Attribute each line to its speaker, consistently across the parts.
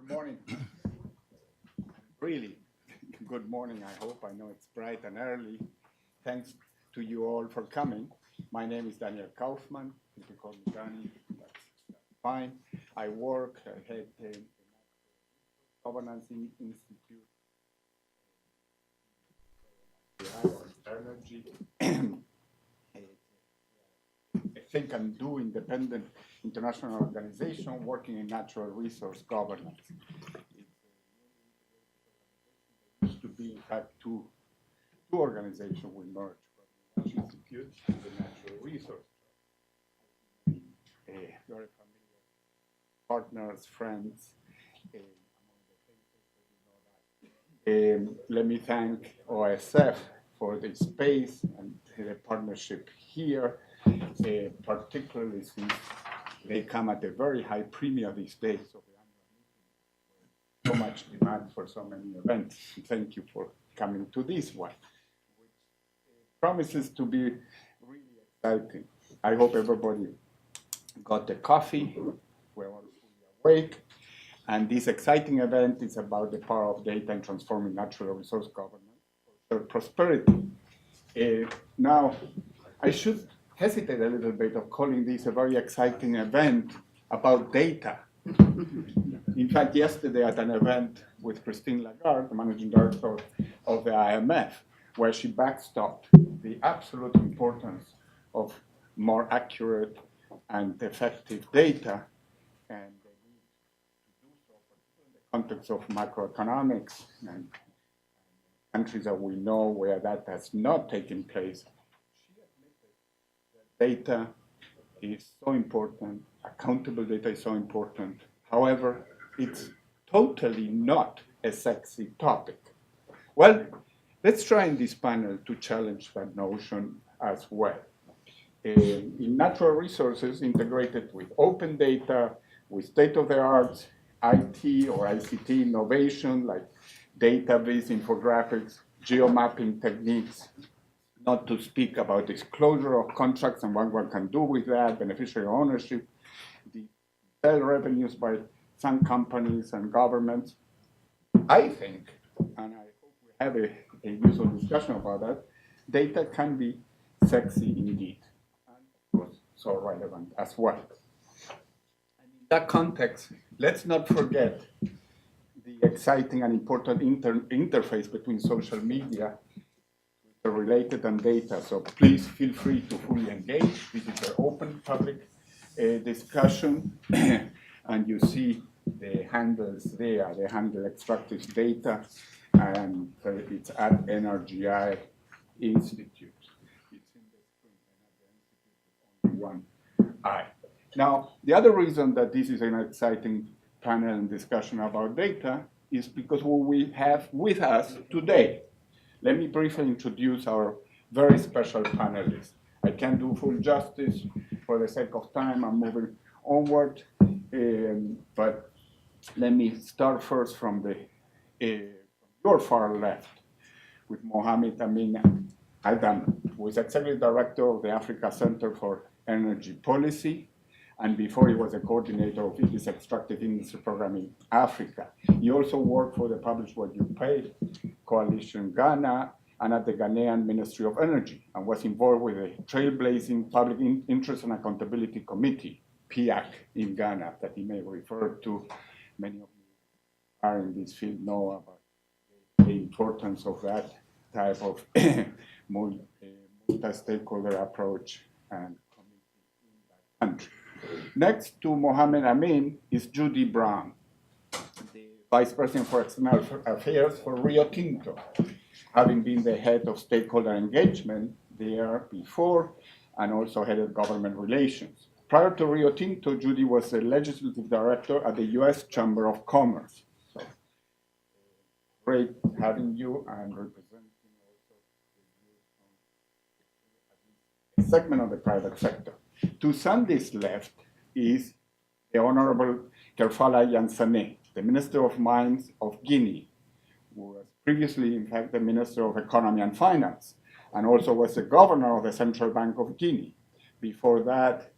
Speaker 1: Good morning. Really, good morning, I hope. I know it's bright and early. Thanks to you all for coming. My name is Daniel Kaufmann. You can call me Danny. That's fine. I work at the Governance Institute, NRGI. Think and Do independent international organization working in natural resource governance. It used to be, in fact, two organizations we merged, the Institute and the Natural Resource. Very familiar partners, friends, let me thank OSF for the space and the partnership here. Particularly since they come at a very high premium these days, so much demand for so many events. Thank you for coming to this one, which promises to be really exciting. I hope everybody got the coffee, we're all fully awake, and this exciting event is about the power of data in transforming natural resource governance for prosperity. Now, I should hesitate a little bit of calling this a very exciting event about data. In fact, yesterday at an event with Christine Lagarde, the managing director of the IMF, where she backstopped the absolute importance of more accurate and effective data, and the need to do so, particularly in the context of macroeconomics and countries that we know where that has not taken place. Data is so important, accountable data is so important. However, it's totally not a sexy topic. Well, let's try in this panel to challenge that notion as well. In natural resources integrated with open data, with state-of-the-art IT or ICT innovation like database, infographics, geomapping techniques, not to speak about disclosure of contracts and what one can do with that, beneficiary ownership, the sell revenues by some companies and governments. I think, and I hope we have a useful discussion about that, data can be sexy indeed, and of course, so relevant as well. And in that context, let's not forget the exciting and important interface between social media related and data, so please feel free to fully engage. This is an open public discussion, and you see the handles there. The handle Extractives data, and it's at NRGI Institute. It's in the screen, and at the Institute with only one eye. Now, the other reason that this is an exciting panel and discussion about data is because what we have with us today. Let me briefly introduce our very special panelists. I can't do full justice for the sake of time. I'm moving onward, but let me start first from your far left with Mohammed Amin, who is Executive Director of the Africa Center for Energy Policy, and before he was a coordinator of IDI's Extractive Industry Program in Africa. He also worked for the Publish What You Pay Coalition Ghana and at the Ghanaian Ministry of Energy, and was involved with the trailblazing Public Interest and Accountability Committee, PIAC, in Ghana, that he may refer to. Many of you are in this field know about the importance of that type of multi-stakeholder approach and committee in that country. Next to Mohammed Amin is Judy Brown, the Vice President for External Affairs for Rio Tinto, having been the head of stakeholder engagement there before and also headed government relations. Prior to Rio Tinto, Judy was the legislative director at the US Chamber of Commerce. So great having you and representing also a segment of the private sector. To Sandy's left is the Honorable Kerfalla Yansané, the Minister of Mines of Guinea, who was previously, in fact, the Minister of Economy and Finance, and also was the Governor of the Central Bank of Guinea. Before that,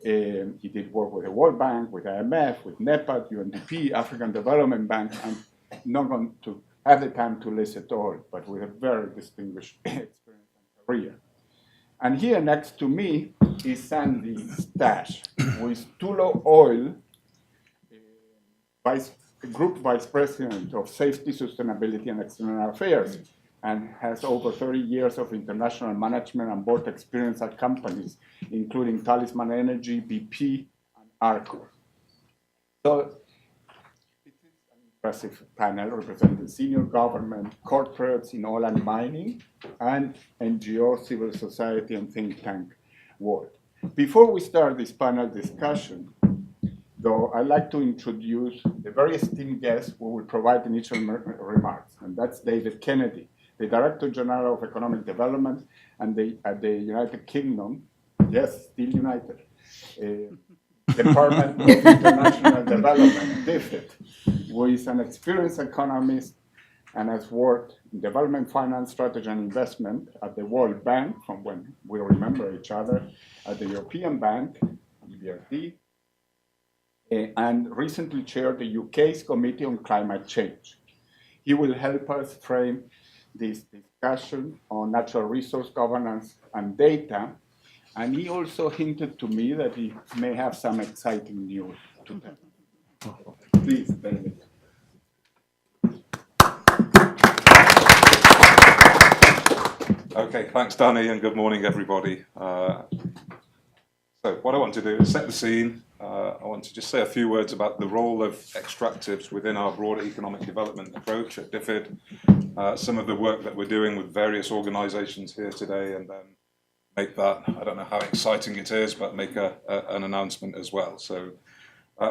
Speaker 1: He did work with the World Bank, with IMF, with NEPAD, UNDP, African Development Bank. I'm not going to have the time to list it all, but with a very distinguished experience and career. And here next to me is Sandy Stash, who is Tullow Oil Group Vice President of Safety, Sustainability, and External Affairs, and has over 30 years of international management and board experience at companies, including Talisman Energy, BP, and Arco. So it is an impressive panel representing senior government, corporates in oil and mining, and NGO, civil society, and think tank world. Before we start this panel discussion, though, I'd like to introduce the very esteemed guest who will provide initial remarks, and that's David Kennedy, the Director General of Economic Development and at the United Kingdom, yes, still United, Department of International Development, DFID, who is an experienced economist and has worked in development finance, strategy, and investment at the World Bank, from when we remember each other, at the European Bank, EBRD, and recently chaired the UK's Committee on Climate Change. He will help us frame this discussion on natural resource governance and data, and he also hinted to me that he may have some exciting news to tell. Please, David.
Speaker 2: Okay, thanks, Danny, and good morning, everybody. So what I want to do is set the scene. I want to just say a few words about the role of extractives within our broader economic development approach at DFID, some of the work that we're doing with various organizations here today, and then make that, I don't know how exciting it is, but make an announcement as well. So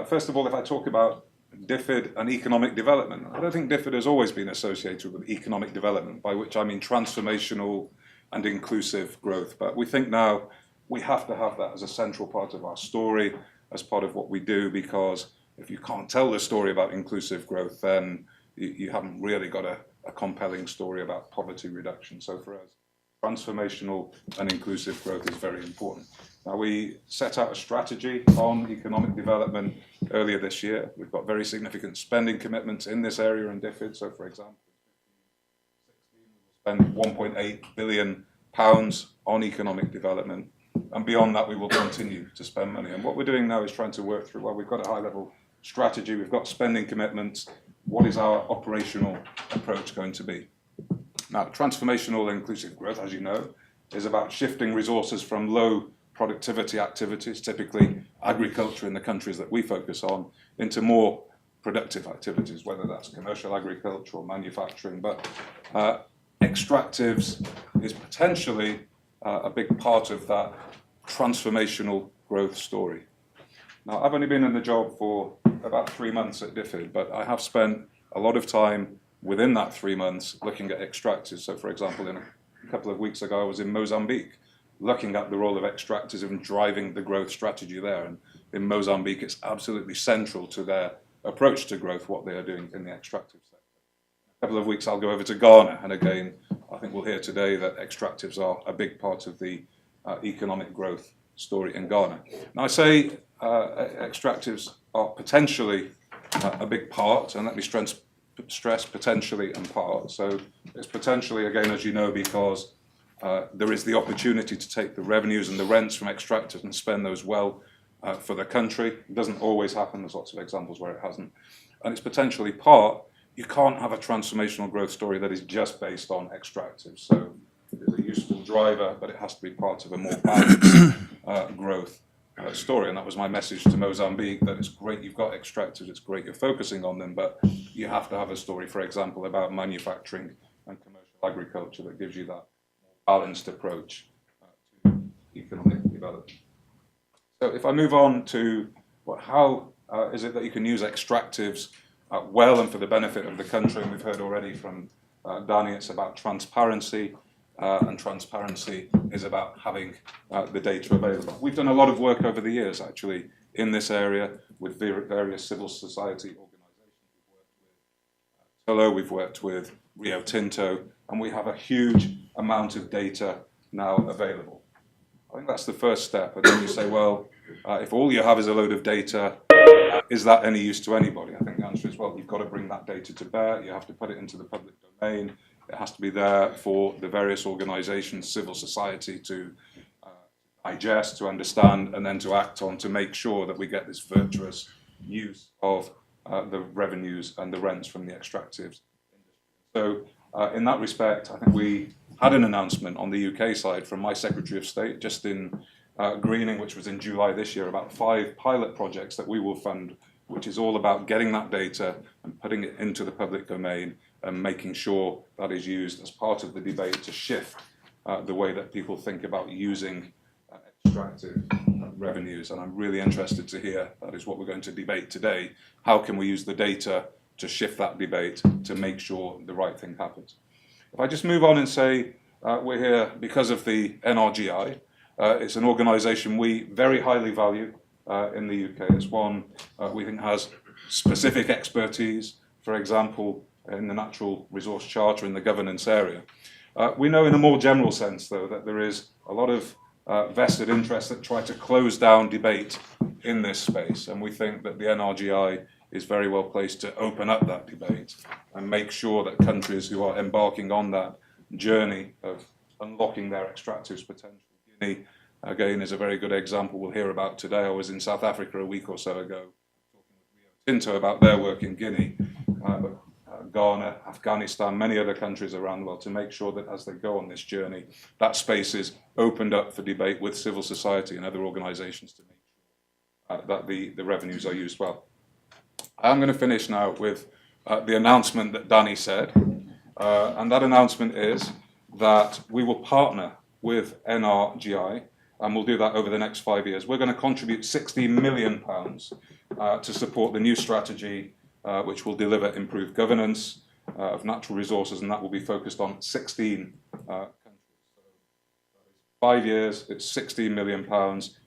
Speaker 2: first of all, if I talk about DFID and economic development, I don't think DFID has always been associated with economic development, by which I mean transformational and inclusive growth. But we think now we have to have that as a central part of our story, as part of what we do, because if you can't tell the story about inclusive growth, then you haven't really got a compelling story about poverty reduction. So for us, transformational and inclusive growth is very important. Now, we set out a strategy on economic development earlier this year. We've got very significant spending commitments in this area in DFID. So for example, we'll spend £1.8 billion on economic development. And beyond that, we will continue to spend money. And what we're doing now is trying to work through, well, we've got a high-level strategy, we've got spending commitments. What is our operational approach going to be? Now, transformational and inclusive growth, as you know, is about shifting resources from low productivity activities, typically agriculture in the countries that we focus on, into more productive activities, whether that's commercial agriculture or manufacturing. But extractives is potentially a big part of that transformational growth story. Now, I've only been in the job for about 3 months at DFID, but I have spent a lot of time within that 3 months looking at extractives. So, for example, a couple of weeks ago, I was in Mozambique, looking at the role of extractives in driving the growth strategy there. And in Mozambique, it's absolutely central to their approach to growth, what they are doing in the extractive sector. In a couple of weeks, I'll go over to Ghana, and again, I think we'll hear today that extractives are a big part of the economic growth story in Ghana. Now, I say extractives are potentially a big part, and let me stress potentially and part. So it's potentially, again, as you know, because there is the opportunity to take the revenues and the rents from extractives and spend those well for the country. It doesn't always happen. There's lots of examples where it hasn't. And it's potentially part. You can't have a transformational growth story that is just based on extractives. So it is a useful driver, but it has to be part of a more balanced growth story. And that was my message to Mozambique, that it's great you've got extractives, it's great you're focusing on them, but you have to have a story, for example, about manufacturing and commercial agriculture that gives you that balanced approach to economic development. So if I move on to how is it that you can use extractives well and for the benefit of the country, and we've heard already from Danny, it's about transparency, and transparency is about having the data available. We've done a lot of work over the years, actually, in this area with various civil society organizations. We've worked with Tullow, we've worked with Rio Tinto, and we have a huge amount of data now available. I think that's the first step. And then you say, well, if all you have is a load of data, is that any use to anybody? I think the answer is, well, you've got to bring that data to bear. You have to put it into the public domain. It has to be there for the various organizations, civil society to digest, to understand, and then to act on, to make sure that we get this virtuous use of the revenues and the rents from the extractives industry. So in that respect, I think we had an announcement on the UK side from my Secretary of State just in Greening, which was in July this year, about 5 pilot projects that we will fund, which is all about getting that data and putting it into the public domain and making sure that is used as part of the debate to shift the way that people think about using extractive revenues. And I'm really interested to hear, that is what we're going to debate today, how can we use the data to shift that debate to make sure the right thing happens. If I just move on and say we're here because of the NRGI. It's an organisation we very highly value in the UK. It's one we think has specific expertise, for example, in the Natural Resource Charter in the governance area. We know in a more general sense, though, that there is a lot of vested interests that try to close down debate in this space, and we think that the NRGI is very well placed to open up that debate and make sure that countries who are embarking on that journey of unlocking their extractives potential. Guinea, again, is a very good example we'll hear about today. I was in South Africa a week or so ago talking with Tinto about their work in Guinea, but Ghana, Afghanistan, many other countries around the world, to make sure that as they go on this journey, that space is opened up for debate with civil society and other organizations to make sure that the revenues are used well. I'm going to finish now with the announcement that Danny said, and that announcement is that we will partner with NRGI, and we'll do that over the next 5 years. We're going to contribute £60 million to support the new strategy, which will deliver improved governance of natural resources, and that will be focused on 16 countries. So 5 years, it's £16 million,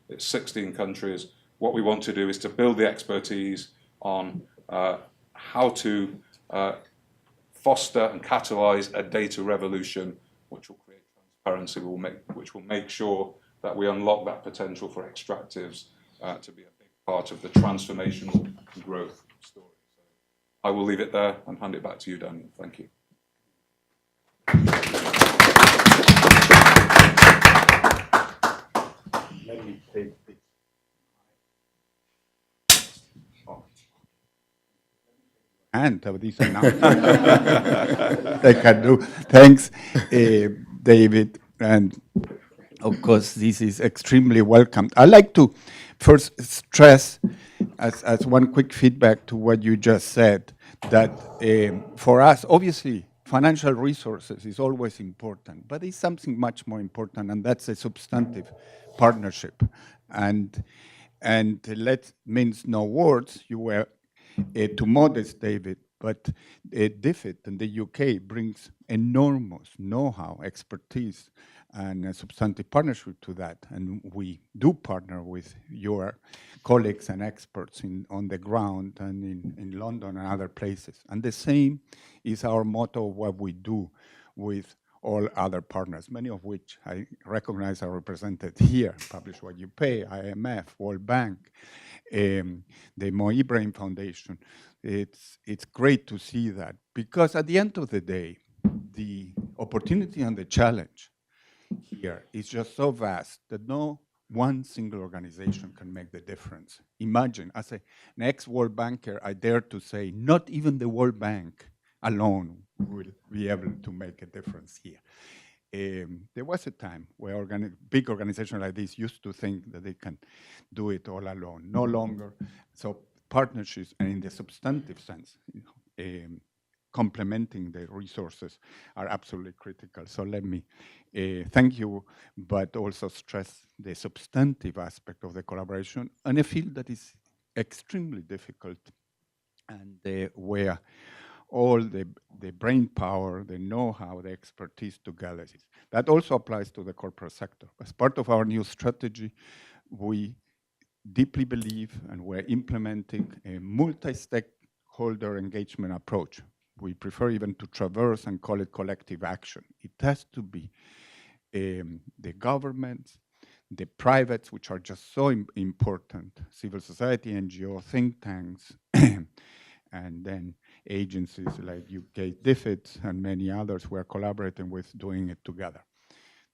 Speaker 2: it's 16 countries. What we want to do is to build the expertise on how to foster and catalyze a data revolution, which will create transparency, which will make sure that we unlock that potential for extractives to be a big part of the transformational growth story. So I will leave it there and hand it back to you, Daniel. Thank you.
Speaker 1: Let me take this.
Speaker 3: And of these announcements they can do. Thanks, David. And of course, this is extremely welcome. I'd like to first stress, as one quick feedback to what you just said, that for us, obviously, financial resources is always important, but it's something much more important, and that's a substantive partnership. And let means no words. You were too modest, David, but DFID in the UK brings enormous know-how, expertise, and a substantive partnership to that. And we do partner with your colleagues and experts on the ground and in London and other places. And the same is our motto of what we do with all other partners, many of which I recognize are represented here. Publish What You Pay, IMF, World Bank, the Mo Ibrahim Foundation. It's great to see that, because at the end of the day, the opportunity and the challenge here is just so vast that no one single organization can make the difference. Imagine, as an ex-World Banker, I dare to say, not even the World Bank alone will be able to make a difference here. There was a time where big organizations like this used to think that they can do it all alone. No longer. So partnerships, and in the substantive sense, complementing the resources are absolutely critical. So let me thank you, but also stress the substantive aspect of the collaboration in a field that is extremely difficult, and where all the brain power, the know-how, the expertise together. That also applies to the corporate sector. As part of our new strategy, we deeply believe, and we're implementing, a multi-stakeholder engagement approach. We prefer even to traverse and call it collective action. It has to be the governments, the privates, which are just so important, civil society, NGO, think tanks, and then agencies like UK DFID and many others we are collaborating with doing it together.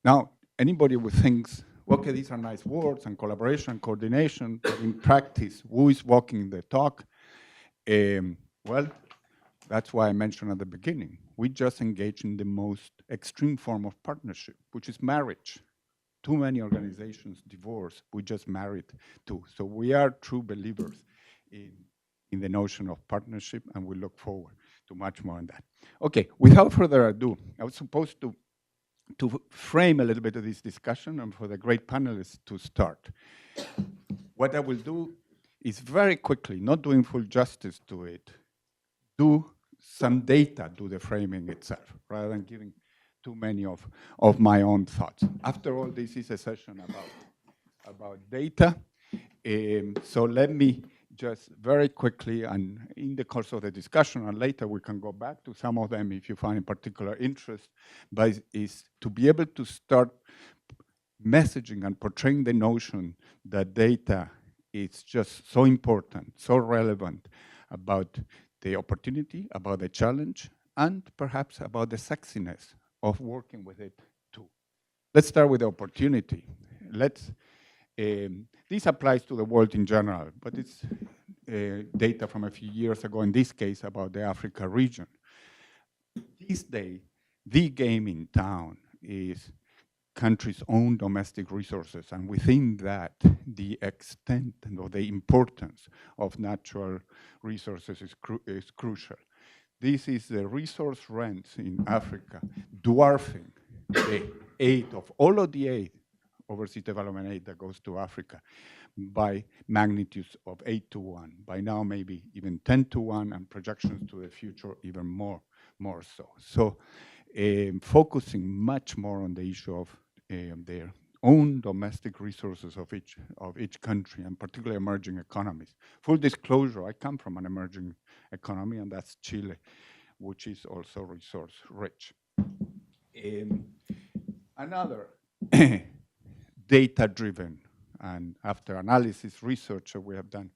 Speaker 3: Now, anybody who thinks, okay, these are nice words and collaboration, coordination, but in practice, who is walking the talk? Well, that's why I mentioned at the beginning. We just engage in the most extreme form of partnership, which is marriage. Too many organizations divorce, we just married too. So we are true believers in the notion of partnership, and we look forward to much more on that. Okay, without further ado, I was supposed to frame a little bit of this discussion and for the great panelists to start. What I will do is very quickly, not doing full justice to it, do some data, do the framing itself, rather than giving too many of my own thoughts. After all, this is a session about data. So let me just very quickly, and in the course of the discussion, and later we can go back to some of them if you find particular interest, but is to be able to start messaging and portraying the notion that data is just so important, so relevant about the opportunity, about the challenge, and perhaps about the sexiness of working with it too. Let's start with the opportunity. This applies to the world in general, but it's data from a few years ago, in this case, about the Africa region. This day, the game in town is countries' own domestic resources, and within that, the extent and the importance of natural resources is crucial. This is the resource rents in Africa dwarfing the aid of all of the aid, overseas development aid that goes to Africa, by magnitudes of 8 to 1. By now, maybe even 10 to 1, and projections to the future even more so. So focusing much more on the issue of their own domestic resources of each country, and particularly emerging economies. Full disclosure, I come from an emerging economy, and that's Chile, which is also resource rich. Another data-driven, and after analysis research that we have done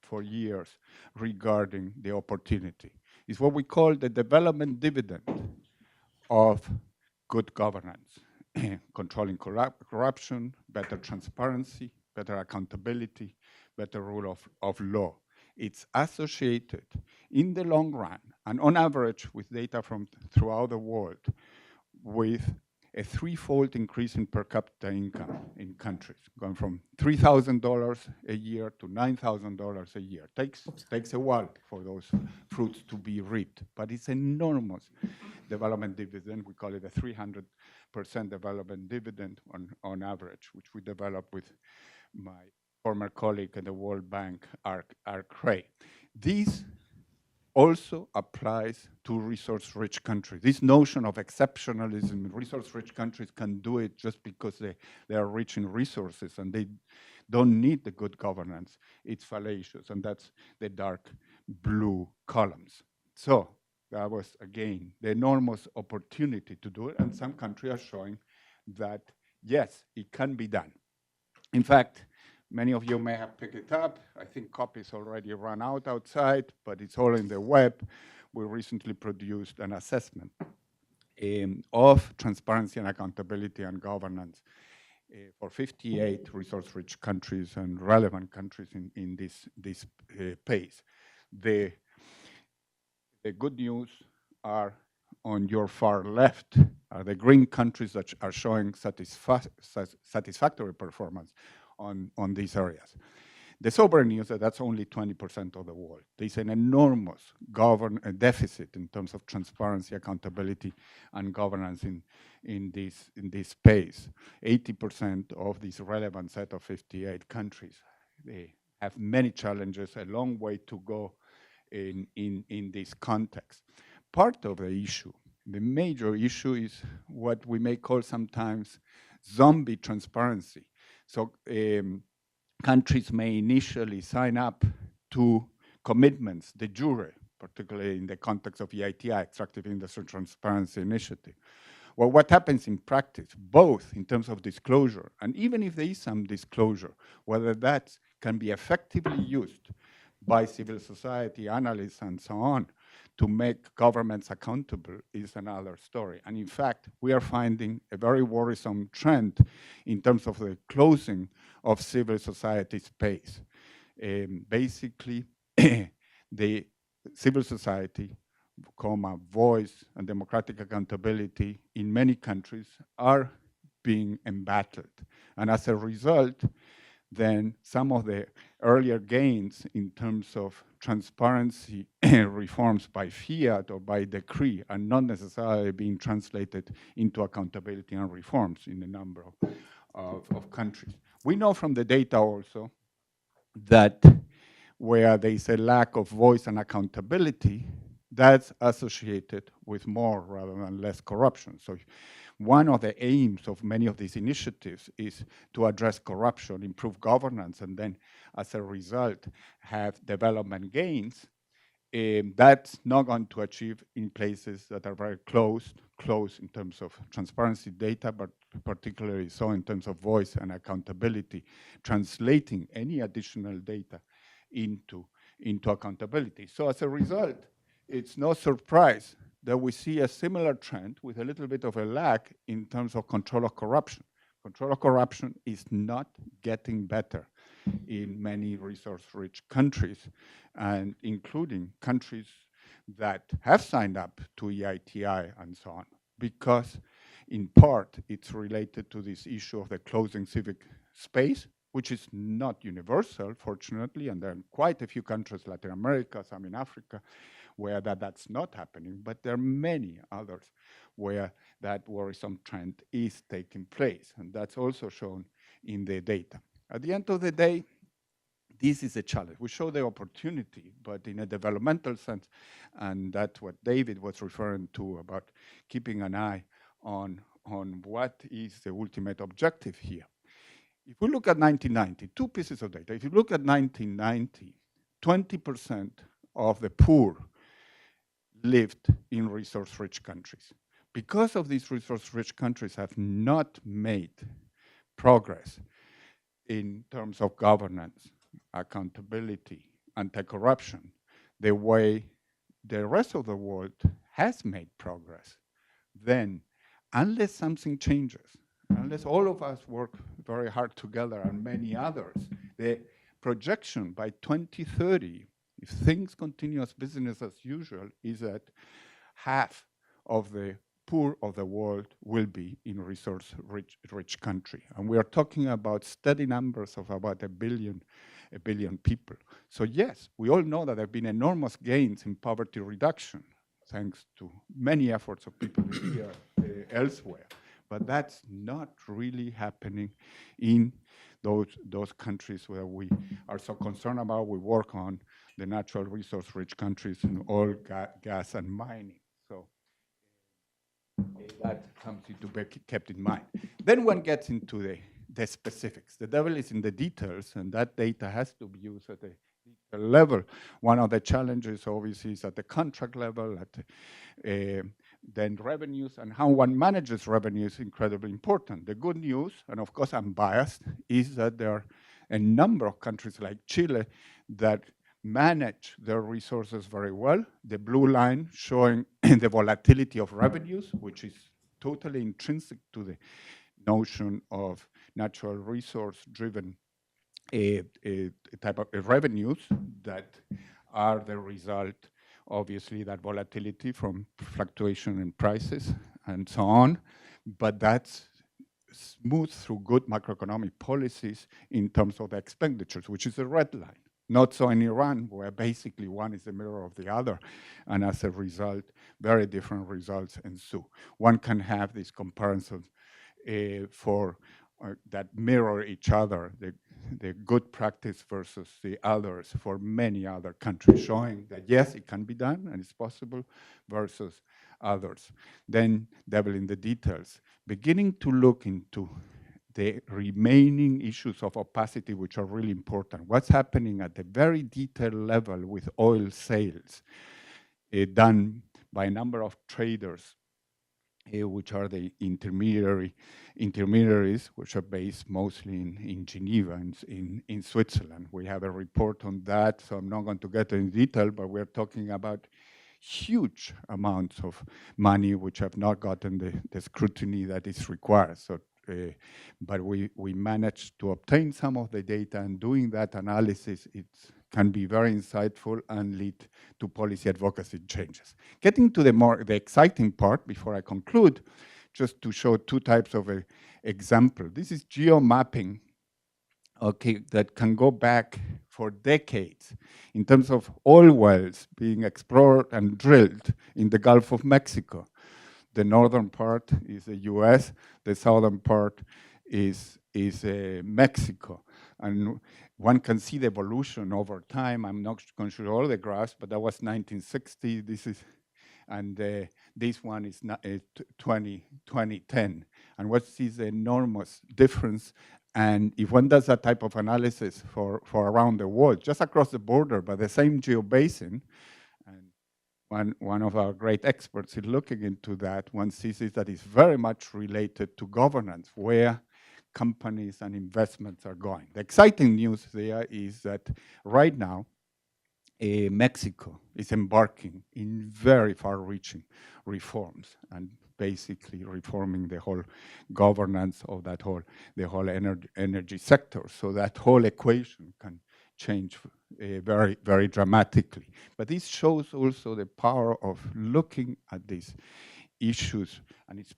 Speaker 3: for years regarding the opportunity, is what we call the development dividend of good governance. Controlling corruption, better transparency, better accountability, better rule of law. It's associated in the long run, and on average with data from throughout the world, with a threefold increase in per capita income in countries, going from $3,000 a year to $9,000 a year. Takes a while for those fruits to be reaped, but it's enormous development dividend. We call it a 300% development dividend on average, which we developed with my former colleague at the World Bank, Ark Ray. This also applies to resource-rich countries. This notion of exceptionalism, resource-rich countries can do it just because they are rich in resources and they don't need the good governance. It's fallacious, and that's the dark blue columns. So that was, again, the enormous opportunity to do it, and some countries are showing that, yes, it can be done. In fact, many of you may have picked it up. I think copies already run out outside, but it's all in the web. We recently produced an assessment of transparency and accountability and governance for 58 resource-rich countries and relevant countries in this pace. The good news are on your far left are the green countries that are showing satisfactory performance on these areas. The sober news is that that's only 20% of the world. There's an enormous deficit in terms of transparency, accountability, and governance in this space. 80% of this relevant set of 58 countries, they have many challenges, a long way to go in this context. Part of the issue, the major issue, is what we may call sometimes zombie transparency. So countries may initially sign up to commitments de jure, particularly in the context of EITI, Extractive Industry Transparency Initiative, Well, what happens in practice, both in terms of disclosure, and even if there is some disclosure, whether that can be effectively used by civil society analysts and so on to make governments accountable is another story. And in fact, we are finding a very worrisome trend in terms of the closing of civil society space. Basically, the civil society, voice and democratic accountability in many countries are being embattled. And as a result, then some of the earlier gains in terms of transparency reforms by fiat or by decree are not necessarily being translated into accountability and reforms in a number of countries. We know from the data also that where there is a lack of voice and accountability, that's associated with more rather than less corruption. So one of the aims of many of these initiatives is to address corruption, improve governance, and then as a result have development gains. That's not going to achieve in places that are very close in terms of transparency data, but particularly so in terms of voice and accountability, translating any additional data into accountability. So as a result, it's no surprise that we see a similar trend with a little bit of a lag in terms of control of corruption. Control of corruption is not getting better in many resource-rich countries, and including countries that have signed up to EITI and so on, because in part it's related to this issue of the closing civic space, which is not universal, fortunately, and there are quite a few countries, Latin America, some in Africa, where that's not happening, but there are many others where that worrisome trend is taking place, and that's also shown in the data. At the end of the day, this is a challenge. We show the opportunity, but in a developmental sense, and that's what David was referring to about keeping an eye on what is the ultimate objective here. If we look at 1990, two pieces of data. If you look at 1990, 20% of the poor lived in resource-rich countries. Because of these resource-rich countries have not made progress in terms of governance, accountability, anti-corruption, the way the rest of the world has made progress, then unless something changes, unless all of us work very hard together and many others, the projection by 2030, if things continue as business as usual, is that half of the poor of the world will be in resource-rich country. And we are talking about steady numbers of about a billion people. So yes, we all know that there have been enormous gains in poverty reduction, thanks to many efforts of people here elsewhere. But that's not really happening in those countries where we are so concerned about. We work on the natural resource-rich countries in oil, gas, and mining. So that's something to be kept in mind. Then one gets into the specifics. The devil is in the details, and that data has to be used at the level. One of the challenges, obviously, is at the contract level, then revenues, and how one manages revenue is incredibly important. The good news, and of course I'm biased, is that there are a number of countries like Chile that manage their resources very well. The blue line showing the volatility of revenues, which is totally intrinsic to the notion of natural resource-driven type of revenues that are the result, obviously, that volatility from fluctuation in prices and so on, but that's smooth through good macroeconomic policies in terms of the expenditures, which is the red line. Not so in Iran, where basically one is the mirror of the other, and as a result, very different results ensue. One can have these comparisons that mirror each other, the good practice versus the others for many other countries, showing that yes, it can be done and it's possible versus others. Then devil in the details, beginning to look into the remaining issues of opacity, which are really important. What's happening at the very detailed level with oil sales done by a number of traders which are the intermediaries, which are based mostly in Geneva, in Switzerland. We have a report on that, so I'm not going to get in detail, but we're talking about huge amounts of money which have not gotten the scrutiny that is required. So, but we managed to obtain some of the data, and doing that analysis, it can be very insightful and lead to policy advocacy changes. Getting to the exciting part before I conclude, just to show two types of example. This is geomapping, okay, that can go back for decades in terms of oil wells being explored and drilled in the Gulf of Mexico. The northern part is the US, the southern part is Mexico. And one can see the evolution over time. I'm not going to show all the graphs, but that was 1960. This is, and this one is 2010. And what is the enormous difference? And if one does that type of analysis for around the world, just across the border, but the same geobasin, and one of our great experts is looking into that, one sees that it's very much related to governance, where companies and investments are going. The exciting news there is that right now, Mexico is embarking in very far-reaching reforms and basically reforming the whole governance of that the whole energy sector. So that whole equation can change very, very dramatically. But this shows also the power of looking at these issues, and it's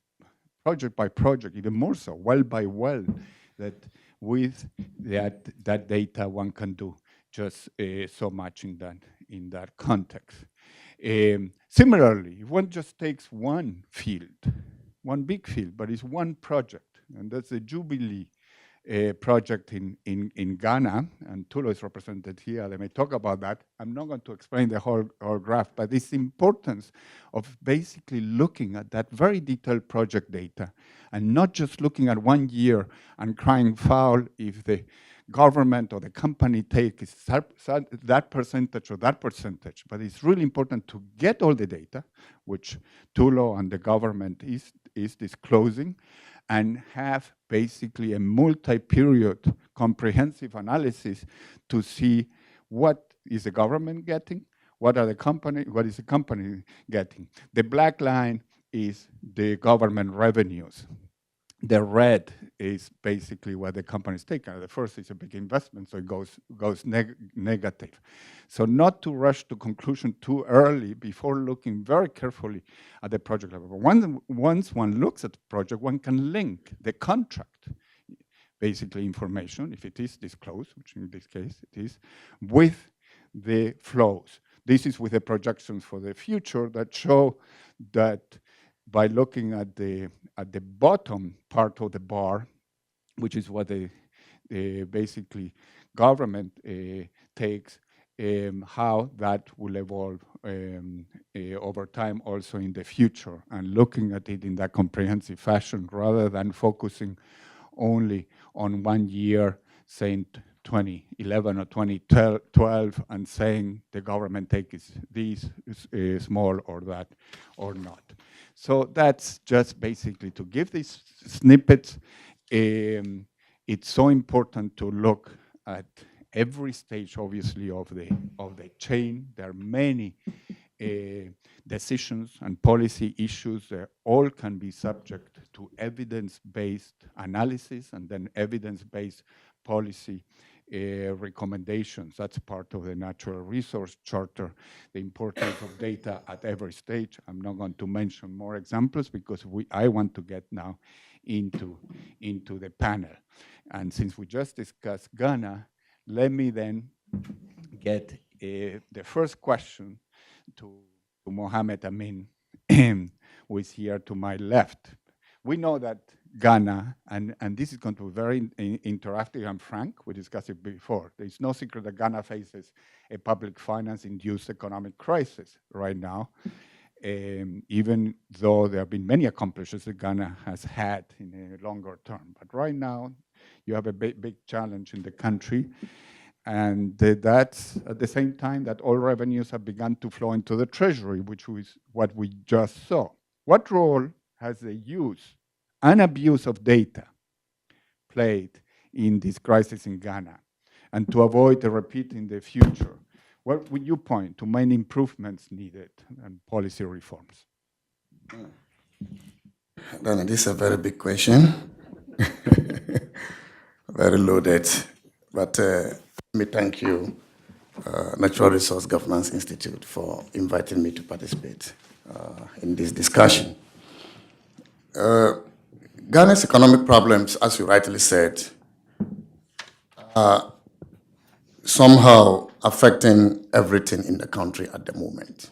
Speaker 3: project by project, even more so, well by well, that with that data one can do just so much in that context. Similarly, if one just takes one field, one big field, but it's one project, and that's the Jubilee project in Ghana, and Tullow is represented here. They may talk about that. I'm not going to explain the whole graph, but it's the importance of basically looking at that very detailed project data and not just looking at 1 year and crying foul if the government or the company takes that percentage or that percentage. But it's really important to get all the data, which Tullow and the government is disclosing, and have basically a multi-period comprehensive analysis to see what is the government getting, what is the company getting. The black line is the government revenues. The red is basically what the companies take. The first is a big investment, so it goes negative. So not to rush to conclusion too early before looking very carefully at the project level. Once one looks at the project, one can link the contract, basically information, if it is disclosed, which in this case it is, with the flows. This is with the projections for the future that show that by looking at the bottom part of the bar, which is what the basically government takes, how that will evolve over time also in the future, and looking at it in that comprehensive fashion rather than focusing only on 1 year, saying 2011 or 2012, and saying the government takes this small or that or not. So that's just basically to give these snippets. It's so important to look at every stage, obviously, of the chain. There are many decisions and policy issues that all can be subject to evidence-based analysis and then evidence-based policy recommendations. That's part of the Natural Resource Charter, the importance of data at every stage. I'm not going to mention more examples because I want to get now into the panel. And since we just discussed Ghana, let me then get the first question to Mohammed Amin, who is here to my left. We know that Ghana, and this is going to be very interactive and frank, we discussed it before. There's no secret that Ghana faces a public finance-induced economic crisis right now, even though there have been many accomplishments that Ghana has had in a longer term. But right now, you have a big challenge in the country, and that's at the same time that all revenues have begun to flow into the treasury, which was what we just saw. What role has the use and abuse of data played in this crisis in Ghana, and to avoid a repeat in the future? What would you point to main improvements needed and policy reforms?
Speaker 4: Donna, this is a very big question, very loaded. But let me thank you, Natural Resource Governance Institute, for inviting me to participate in this discussion. Ghana's economic problems, as you rightly said, are somehow affecting everything in the country at the moment,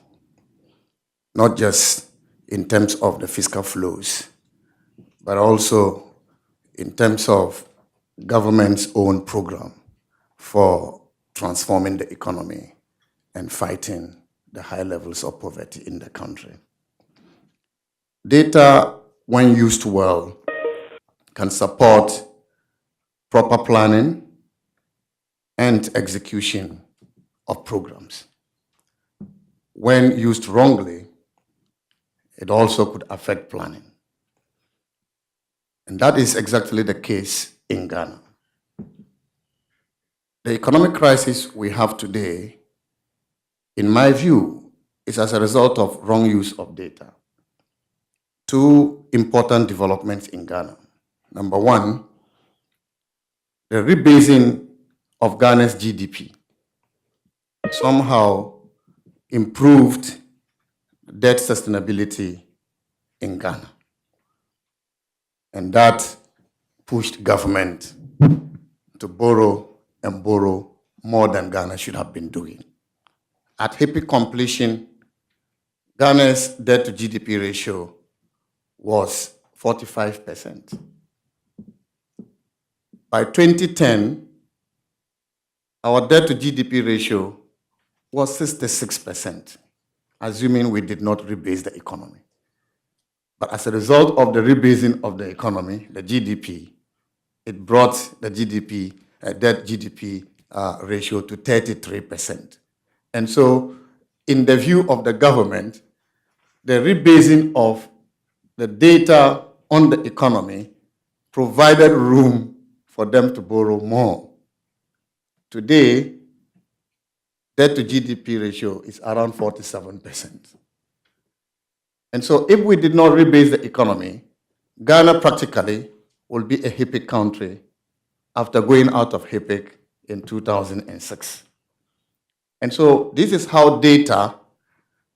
Speaker 4: not just in terms of the fiscal flows, but also in terms of government's own program for transforming the economy and fighting the high levels of poverty in the country. Data, when used well, can support proper planning and execution of programs. When used wrongly, it also could affect planning. And that is exactly the case in Ghana. The economic crisis we have today, in my view, is as a result of wrong use of data. Two important developments in Ghana. Number one, the rebasing of Ghana's GDP somehow improved debt sustainability in Ghana. And that pushed government to borrow and borrow more than Ghana should have been doing. At HIPIC completion, Ghana's debt to GDP ratio was 45%. By 2010, our debt to GDP ratio was 66%, assuming we did not rebase the economy. But as a result of the rebasing of the economy, the GDP, it brought the GDP, debt GDP ratio to 33%. And so, in the view of the government, the rebasing of the data on the economy provided room for them to borrow more. Today, debt to GDP ratio is around 47%. And so if we did not rebase the economy, Ghana practically will be a HIPIC country after going out of HIPIC in 2006. And so this is how data,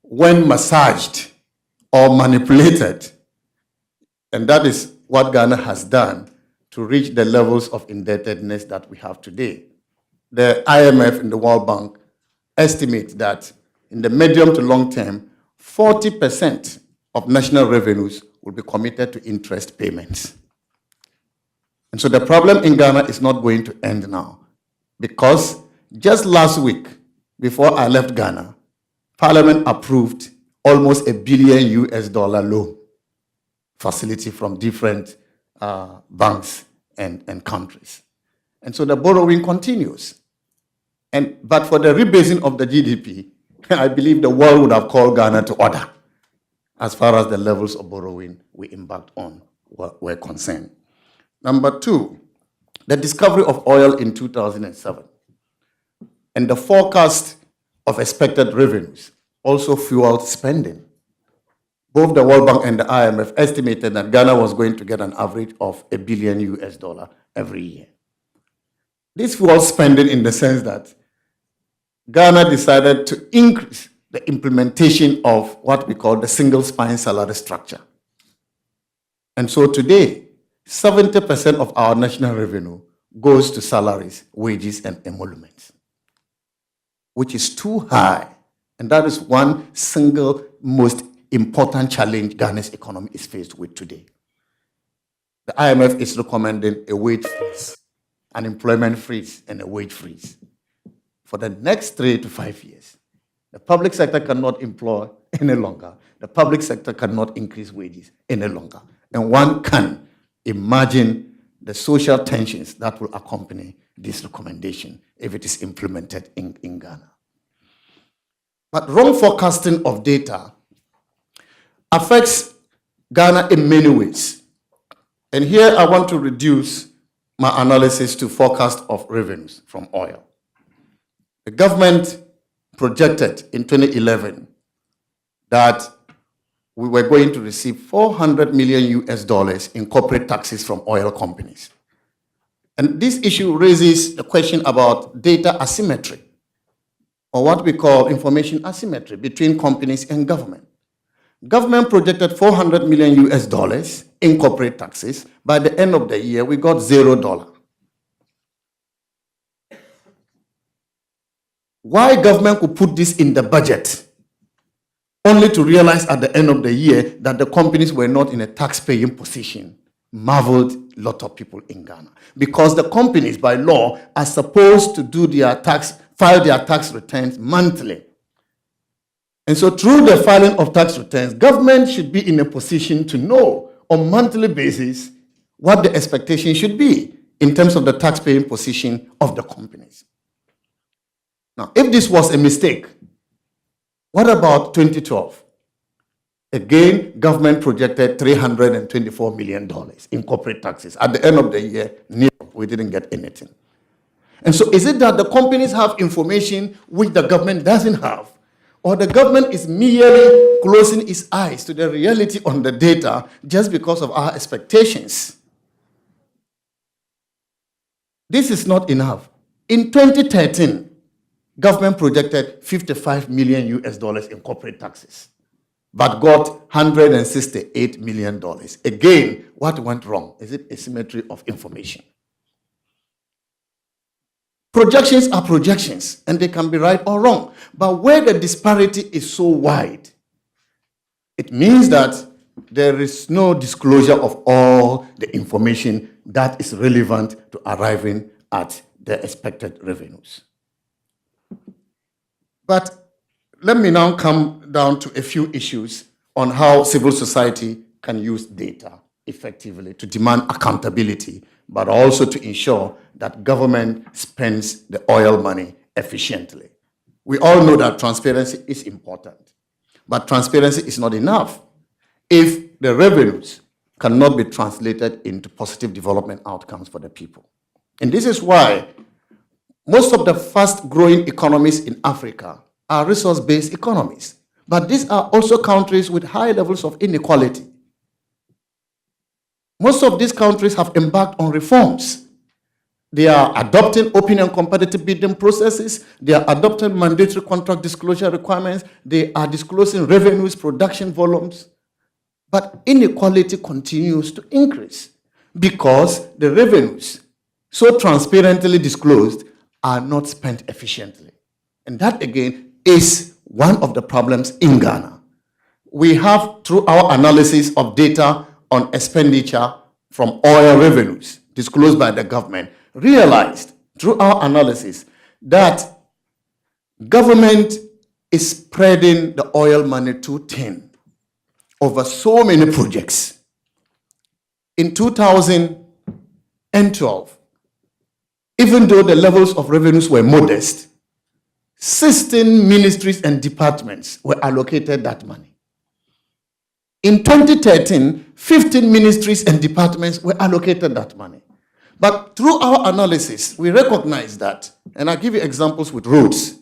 Speaker 4: when massaged or manipulated, and that is what Ghana has done to reach the levels of indebtedness that we have today. The IMF and the World Bank estimate that in the medium to long term, 40% of national revenues will be committed to interest payments. And so the problem in Ghana is not going to end now, because just last week, before I left Ghana, Parliament approved almost $1 billion loan facility from different banks and countries. And so the borrowing continues. But for the rebasing of the GDP, I believe the world would have called Ghana to order as far as the levels of borrowing we embarked on were concerned. Number two, the discovery of oil in 2007 and the forecast of expected revenues also fueled spending. Both the World Bank and the IMF estimated that Ghana was going to get an average of $1 billion every year. This fueled spending in the sense that Ghana decided to increase the implementation of what we call the single spine salary structure. And so today, 70% of our national revenue goes to salaries, wages, and emoluments, which is too high. And that is one single most important challenge Ghana's economy is faced with today. The IMF is recommending a wage freeze, an employment freeze, and a wage freeze for the next 3 to 5 years. The public sector cannot employ any longer. The public sector cannot increase wages any longer. And one can imagine the social tensions that will accompany this recommendation if it is implemented in Ghana. But wrong forecasting of data affects Ghana in many ways. And here I want to reduce my analysis to forecast of revenues from oil. The government projected in 2011 that we were going to receive 400 million US dollars in corporate taxes from oil companies. And this issue raises the question about data asymmetry, or what we call information asymmetry between companies and government. Government projected 400 million US dollars in corporate taxes. By the end of the year, we got $0. Why government could put this in the budget, only to realize at the end of the year that the companies were not in a tax-paying position, marveled a lot of people in Ghana. Because the companies, by law, are supposed to do their file their tax returns monthly. And so through the filing of tax returns, government should be in a position to know on monthly basis what the expectation should be in terms of the tax-paying position of the companies. Now, if this was a mistake, what about 2012? Again, government projected $324 million in corporate taxes. At the end of the year, we didn't get anything. And so is it that the companies have information which the government doesn't have? Or the government is merely closing its eyes to the reality on the data just because of our expectations? This is not enough. In 2013, government projected 55 million US dollars in corporate taxes, but got $168 million. Again, what went wrong? Is it asymmetry of information? Projections are projections, and they can be right or wrong. But where the disparity is so wide, it means that there is no disclosure of all the information that is relevant to arriving at the expected revenues. But let me now come down to a few issues on how civil society can use data effectively to demand accountability, but also to ensure that government spends the oil money efficiently. We all know that transparency is important, but transparency is not enough if the revenues cannot be translated into positive development outcomes for the people. And this is why most of the fast-growing economies in Africa are resource-based economies, but these are also countries with high levels of inequality. Most of these countries have embarked on reforms. They are adopting open and competitive bidding processes. They are adopting mandatory contract disclosure requirements. They are disclosing revenues, production volumes. But inequality continues to increase because the revenues, so transparently disclosed, are not spent efficiently. And that, again, is one of the problems in Ghana. We have, through our analysis of data on expenditure from oil revenues disclosed by the government, realized through our analysis that government is spreading the oil money too thin over so many projects. In 2012, even though the levels of revenues were modest, 16 ministries and departments were allocated that money. In 2013, 15 ministries and departments were allocated that money. But through our analysis, we recognize that, and I'll give you examples with roads.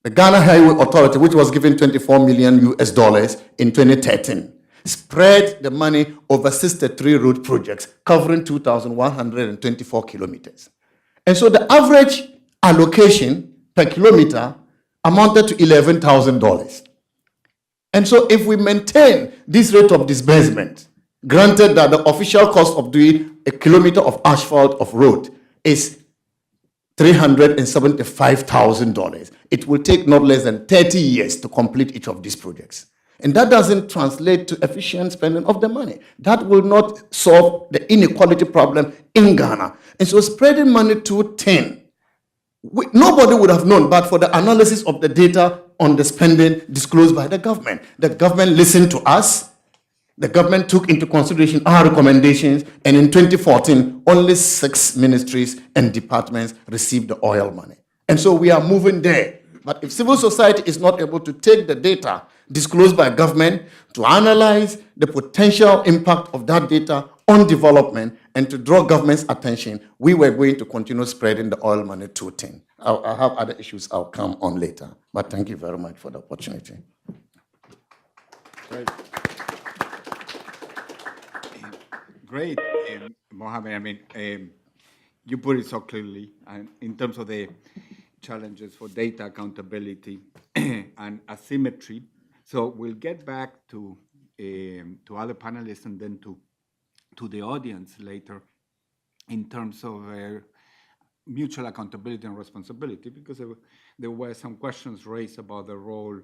Speaker 4: The Ghana Highway Authority, which was given 24 million US dollars in 2013, spread the money over 63 road projects covering 2,124 kilometers. And so the average allocation per kilometer amounted to $11,000. And so if we maintain this rate of disbursement, granted that the official cost of doing a kilometer of asphalt of road is $375,000, it will take not less than 30 years to complete each of these projects. And that doesn't translate to efficient spending of the money. That will not solve the inequality problem in Ghana. And so spreading money too thin, nobody would have known but for the analysis of the data on the spending disclosed by the government. The government listened to us. The government took into consideration our recommendations, and in 2014, only 6 ministries and departments received the oil money. And so we are moving there. But if civil society is not able to take the data disclosed by government to analyze the potential impact of that data on development and to draw government's attention, we were going to continue spreading the oil money to tin. I have other issues I'll come on later, but thank you very much for the opportunity.
Speaker 3: Great. Great, Mohammed. I mean, you put it so clearly, and in terms of the challenges for data accountability and asymmetry. So we'll get back to other panelists and then to the audience later in terms of mutual accountability and responsibility, because there were some questions raised about the role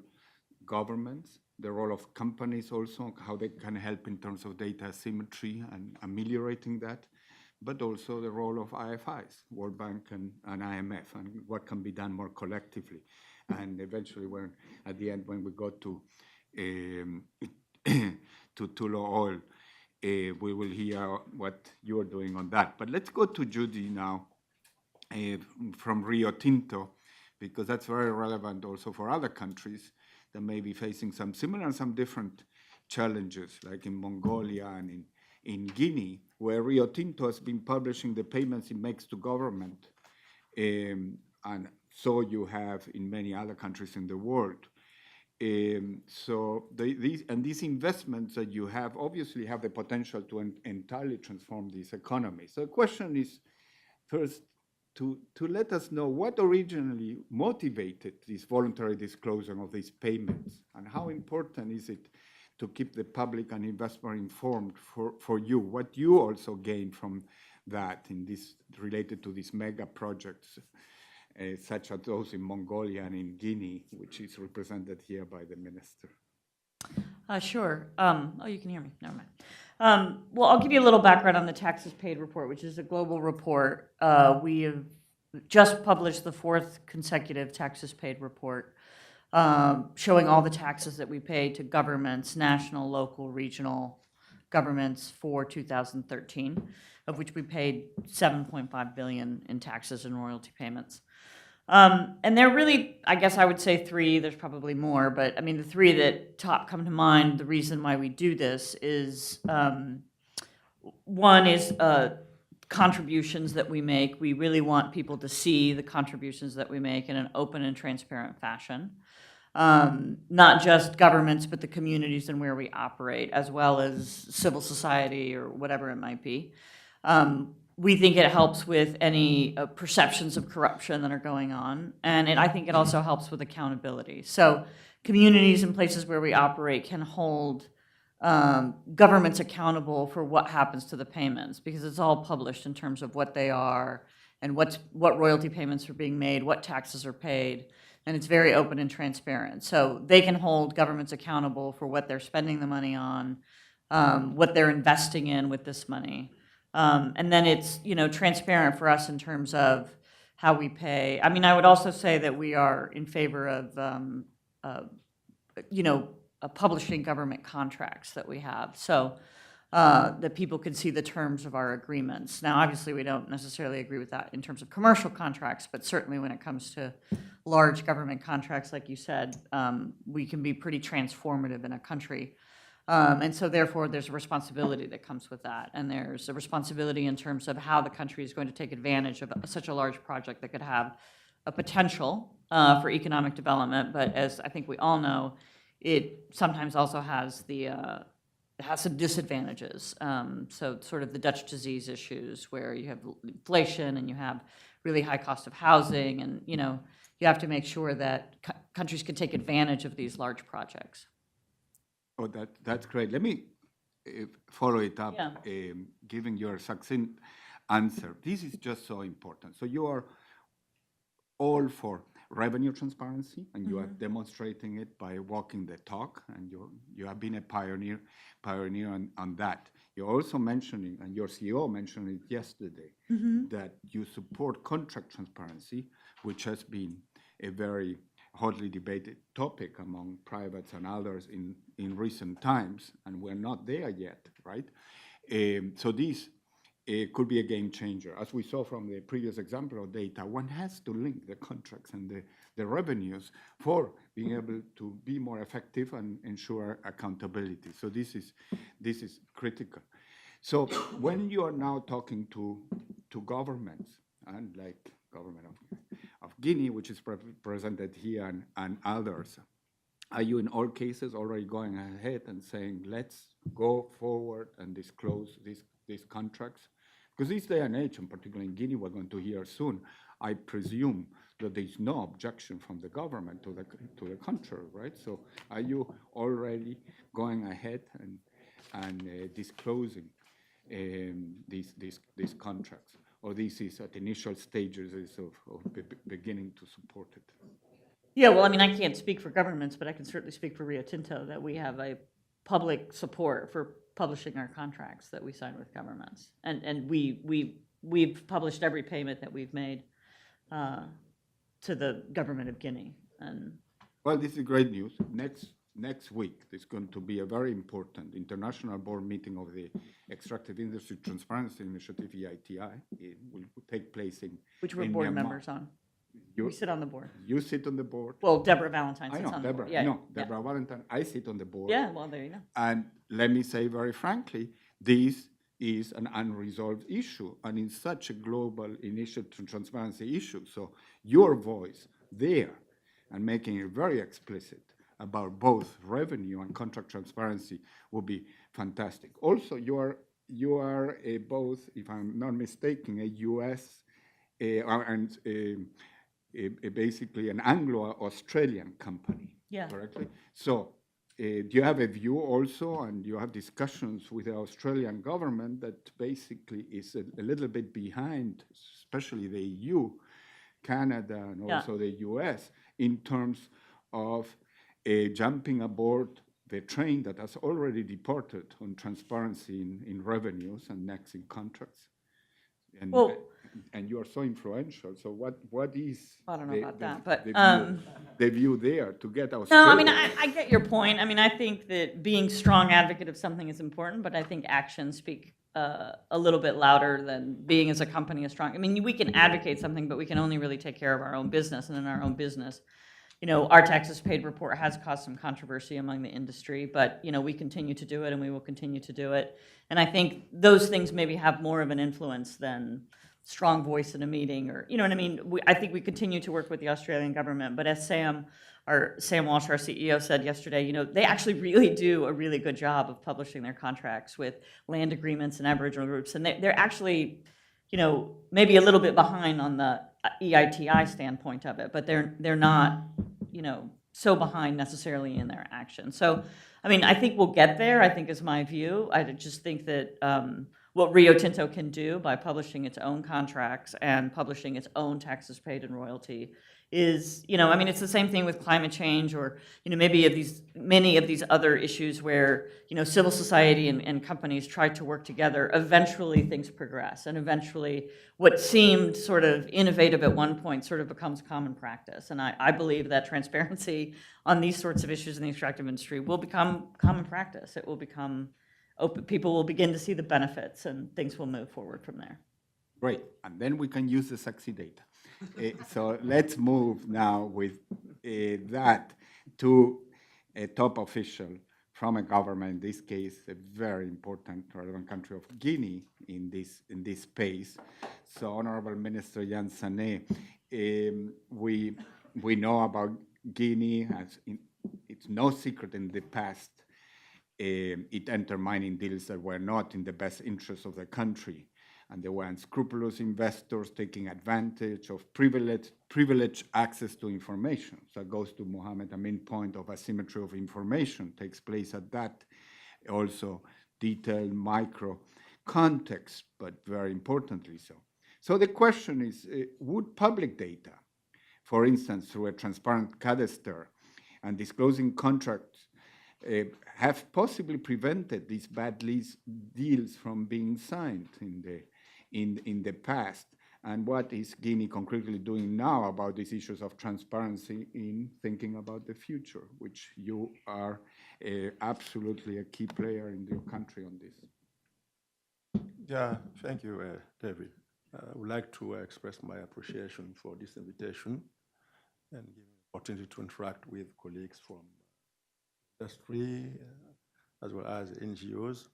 Speaker 3: governments, the role of companies also, how they can help in terms of data asymmetry and ameliorating that, but also the role of IFIs, World Bank and IMF, and what can be done more collectively. And eventually, at the end, when we go to Tullow Oil, we will hear what you are doing on that. But let's go to Judy now from Rio Tinto, because that's very relevant also for other countries that may be facing some similar and some different challenges, like in Mongolia and in Guinea, where Rio Tinto has been publishing the payments it makes to government. And so you have in many other countries in the world. So these investments that you have obviously have the potential to entirely transform this economy. So the question is, first, to let us know what originally motivated this voluntary disclosure of these payments, and how important is it to keep the public and investor informed for you, what you also gain from that in this related to these mega projects, such as those in Mongolia and in Guinea, which is represented here by the minister.
Speaker 5: Sure. Oh, you can hear me. Never mind. Well, I'll give you a little background on the Taxes Paid report, which is a global report. We have just published the 4th consecutive Taxes Paid report, showing all the taxes that we pay to governments, national, local, regional governments for 2013, of which we paid $7.5 billion in taxes and royalty payments. And they're really, I guess I would say 3, there's probably more, but I mean, the 3 that top come to mind, the reason why we do this is, one is contributions that we make. We really want people to see the contributions that we make in an open and transparent fashion. Not just governments, but the communities and where we operate, as well as civil society or whatever it might be. We think it helps with any perceptions of corruption that are going on, and I think it also helps with accountability. So communities and places where we operate can hold governments accountable for what happens to the payments, because it's all published in terms of what they are and what royalty payments are being made, what taxes are paid, and it's very open and transparent. So they can hold governments accountable for what they're spending the money on, what they're investing in with this money. And then it's, transparent for us in terms of how we pay. I mean, I would also say that we are in favor of, publishing government contracts that we have, so that people can see the terms of our agreements. Now, obviously, we don't necessarily agree with that in terms of commercial contracts, but certainly when it comes to large government contracts, like you said, we can be pretty transformative in a country. And so therefore, there's a responsibility that comes with that. And there's a responsibility in terms of how the country is going to take advantage of such a large project that could have a potential for economic development. But as I think we all know, it sometimes also has has some disadvantages. So sort of the Dutch disease issues, where you have inflation and you have really high cost of housing, and you have to make sure that countries can take advantage of these large projects.
Speaker 3: Oh, that's great. Let me follow it up,
Speaker 5: Yeah.
Speaker 3: giving your succinct answer. This is just so important. So you are all for revenue transparency, and you are demonstrating it by walking the talk, and you have been a pioneer on that. You're also mentioning, and your CEO mentioned it yesterday, that you support contract transparency, which has been a very hotly debated topic among privates and others in recent times, and we're not there yet, right? So this it could be a game changer. As we saw from the previous example of data, one has to link the contracts and the revenues for being able to be more effective and ensure accountability. So this is critical. So when you are now talking to governments, and like government of Guinea, which is represented here, and others, are you in all cases already going ahead and saying, let's go forward and disclose these contracts? Because this day and age, and particularly in Guinea, we're going to hear soon, I presume that there's no objection from the government to the contrary, right? So are you already going ahead and disclosing these contracts? Or this is at initial stages of beginning to support it?
Speaker 5: Yeah, well, I mean, I can't speak for governments, but I can certainly speak for Rio Tinto, that we have a public support for publishing our contracts that we sign with governments. And we've published every payment that we've made to the government of Guinea. And
Speaker 3: well, this is great news. Next week, there's going to be a very important international board meeting of the Extractive Industry Transparency Initiative, EITI. It will take place in
Speaker 5: which we're
Speaker 3: in
Speaker 5: board
Speaker 3: Myanmar.
Speaker 5: members on. We sit on the board.
Speaker 3: You sit on the board.
Speaker 5: Well, Deborah Valentine
Speaker 3: I
Speaker 5: sits
Speaker 3: know,
Speaker 5: on the
Speaker 3: Deborah.
Speaker 5: board. Yeah,
Speaker 3: no,
Speaker 5: yeah.
Speaker 3: Deborah Valentine. I sit on the board.
Speaker 5: Yeah, well, there you go.
Speaker 3: And let me say very frankly, this is an unresolved issue, and in such a global initiative transparency issue. So your voice there and making it very explicit about both revenue and contract transparency would be fantastic. Also, you are both, if I'm not mistaken, a U.S. And basically an Anglo-Australian company,
Speaker 5: Yeah.
Speaker 3: correctly? So do you have a view also, and you have discussions with the Australian government that basically is a little bit behind, especially the EU, Canada, and
Speaker 5: Yeah.
Speaker 3: also the US, in terms of jumping aboard the train that has already departed on transparency in revenues and next in contracts? And,
Speaker 5: Well-
Speaker 3: and you are so influential. So what is
Speaker 5: I don't know about that, but,
Speaker 3: the view there to get
Speaker 5: No,
Speaker 3: Australia?
Speaker 5: I mean, I get your point. I mean, I think that being strong advocate of something is important, but I think actions speak a little bit louder than being as a company a strong. I mean, we can advocate something, but we can only really take care of our own business, and in our own business, you know, our taxes paid report has caused some controversy among the industry, but, you know, we continue to do it and we will continue to do it. And I think those things maybe have more of an influence than strong voice in a meeting, or, you know what I mean? I think we continue to work with the Australian government, but as Sam Walsh, our CEO, said yesterday, you know, they actually really do a really good job of publishing their contracts with land agreements and Aboriginal groups, and they're actually, you know, maybe a little bit behind on the EITI standpoint of it, but they're not, you know, so behind necessarily in their action. So, I mean, I think we'll get there, I think is my view. I just think that what Rio Tinto can do by publishing its own contracts and publishing its own taxes paid and royalty is, you know, I mean, it's the same thing with climate change, or, you know, many of these other issues where, you know, civil society and companies try to work together. Eventually things progress, and eventually what seemed sort of innovative at one point sort of becomes common practice. And I believe that transparency on these sorts of issues in the extractive industry will become common practice. It will become open, people will begin to see the benefits, and things will move forward from there.
Speaker 3: Great, and then we can use the sexy data. So let's move now with that to a top official from a government, in this case, a very important relevant country of Guinea in this space. So Honorable Minister Yansané, we know about Guinea, it's no secret in the past, it entered mining deals that were not in the best interest of the country. And there were unscrupulous investors taking advantage of privileged access to information. So it goes to Mohammed Amin's point of asymmetry of information takes place at that. Also detailed micro context, but very importantly so. So the question is, would public data, for instance, through a transparent cadastre and disclosing contracts, have possibly prevented these bad deals from being signed in the past? And what is Guinea concretely doing now about these issues of transparency in thinking about the future, which you are absolutely a key player in your country on this?
Speaker 6: Yeah, thank you, David. I would like to express my appreciation for this invitation and give me the opportunity to interact with colleagues from industry as well as NGOs.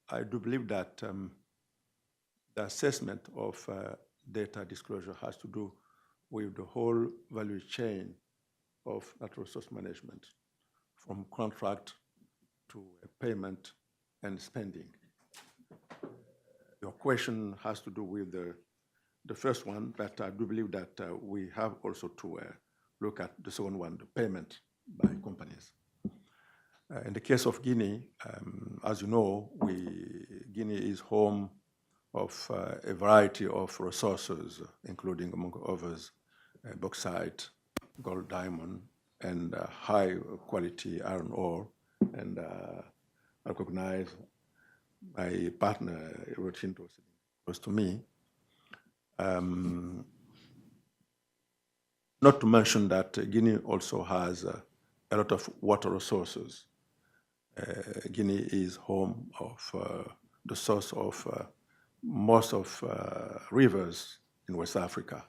Speaker 6: I do believe that the assessment of data disclosure has to do with the whole value chain of natural resource management, from contract to payment and spending. Your question has to do with the first one, but I do believe that we have also to look at the second one, the payment by companies. In the case of Guinea, as you know, Guinea is home of a variety of resources, including, among others, bauxite, gold, diamond, and high quality iron ore. And I recognize my partner, Tinto, close to me. Not to mention that Guinea also has a lot of water resources. Guinea is home of the source of most of rivers in West Africa,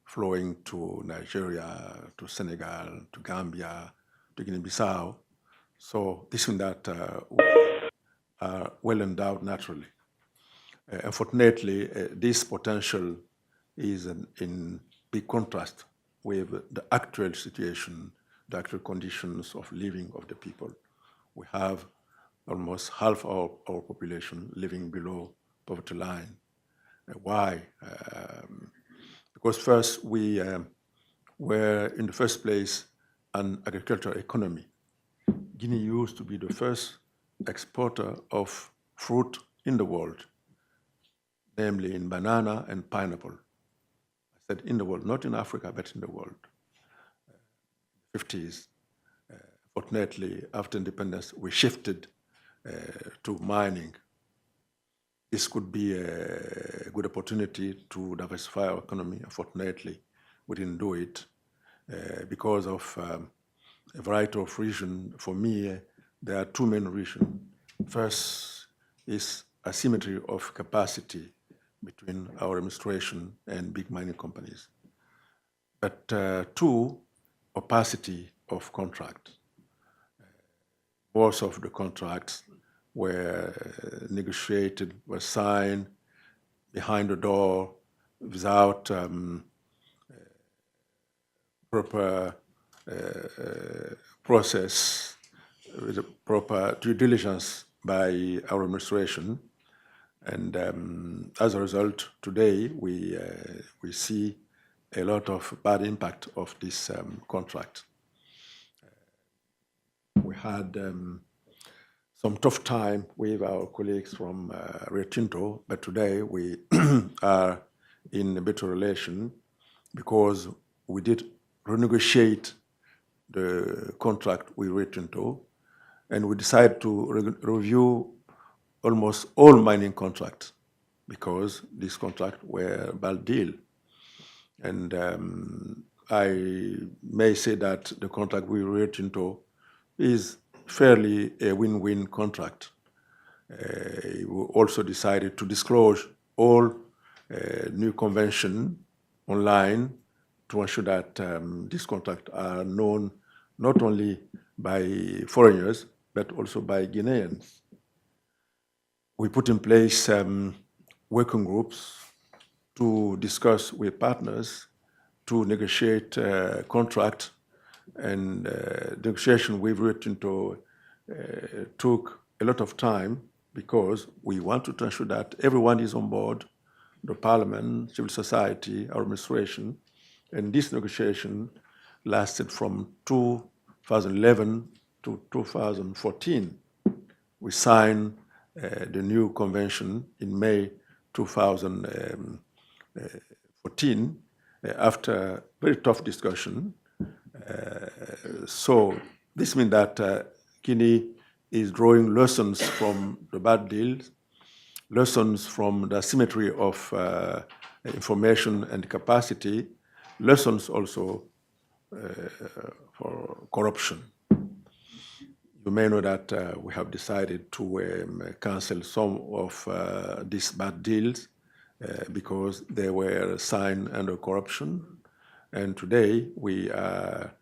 Speaker 6: flowing to Nigeria, to Senegal, to Gambia, to Guinea-Bissau. So this means that we are well endowed naturally. Unfortunately, this potential is in big contrast with the actual situation, the actual conditions of living of the people. We have almost half our population living below poverty line. Why? Because first, we were in the first place an agricultural economy. Guinea used to be the first exporter of fruit in the world, namely in banana and pineapple. I said in the world, not in Africa, but in the world. 50s, fortunately, after independence, we shifted to mining. This could be a good opportunity to diversify our economy. Unfortunately, we didn't do it because of a variety of reasons. For me, there are two main reasons. First is asymmetry of capacity between our administration and big mining companies. But two, opacity of contract. Most of the contracts were negotiated, were signed behind the door without proper process, with proper due diligence by our administration. And as a result, today we see a lot of bad impact of this contract. We had some tough time with our colleagues from Rio Tinto, but today we are in a better relation because we did renegotiate the contract with Rio Tinto, and we decided to review almost all mining contracts because these contracts were a bad deal. And I may say that the contract with Rio Tinto is fairly a win-win contract. We also decided to disclose all new convention online to ensure that these contracts are known not only by foreigners, but also by Guineans. We put in place working groups to discuss with partners to negotiate contract, and negotiation with Rio Tinto took a lot of time because we wanted to ensure that everyone is on board, the parliament, civil society, our administration, and this negotiation lasted from 2011 to 2014. We signed the new convention in May 2014 after very tough discussion. So this means that Guinea is drawing lessons from the bad deals, lessons from the asymmetry of information and capacity, lessons also for corruption. you may know that we have decided to cancel some of these bad deals because they were signed under corruption. And today we are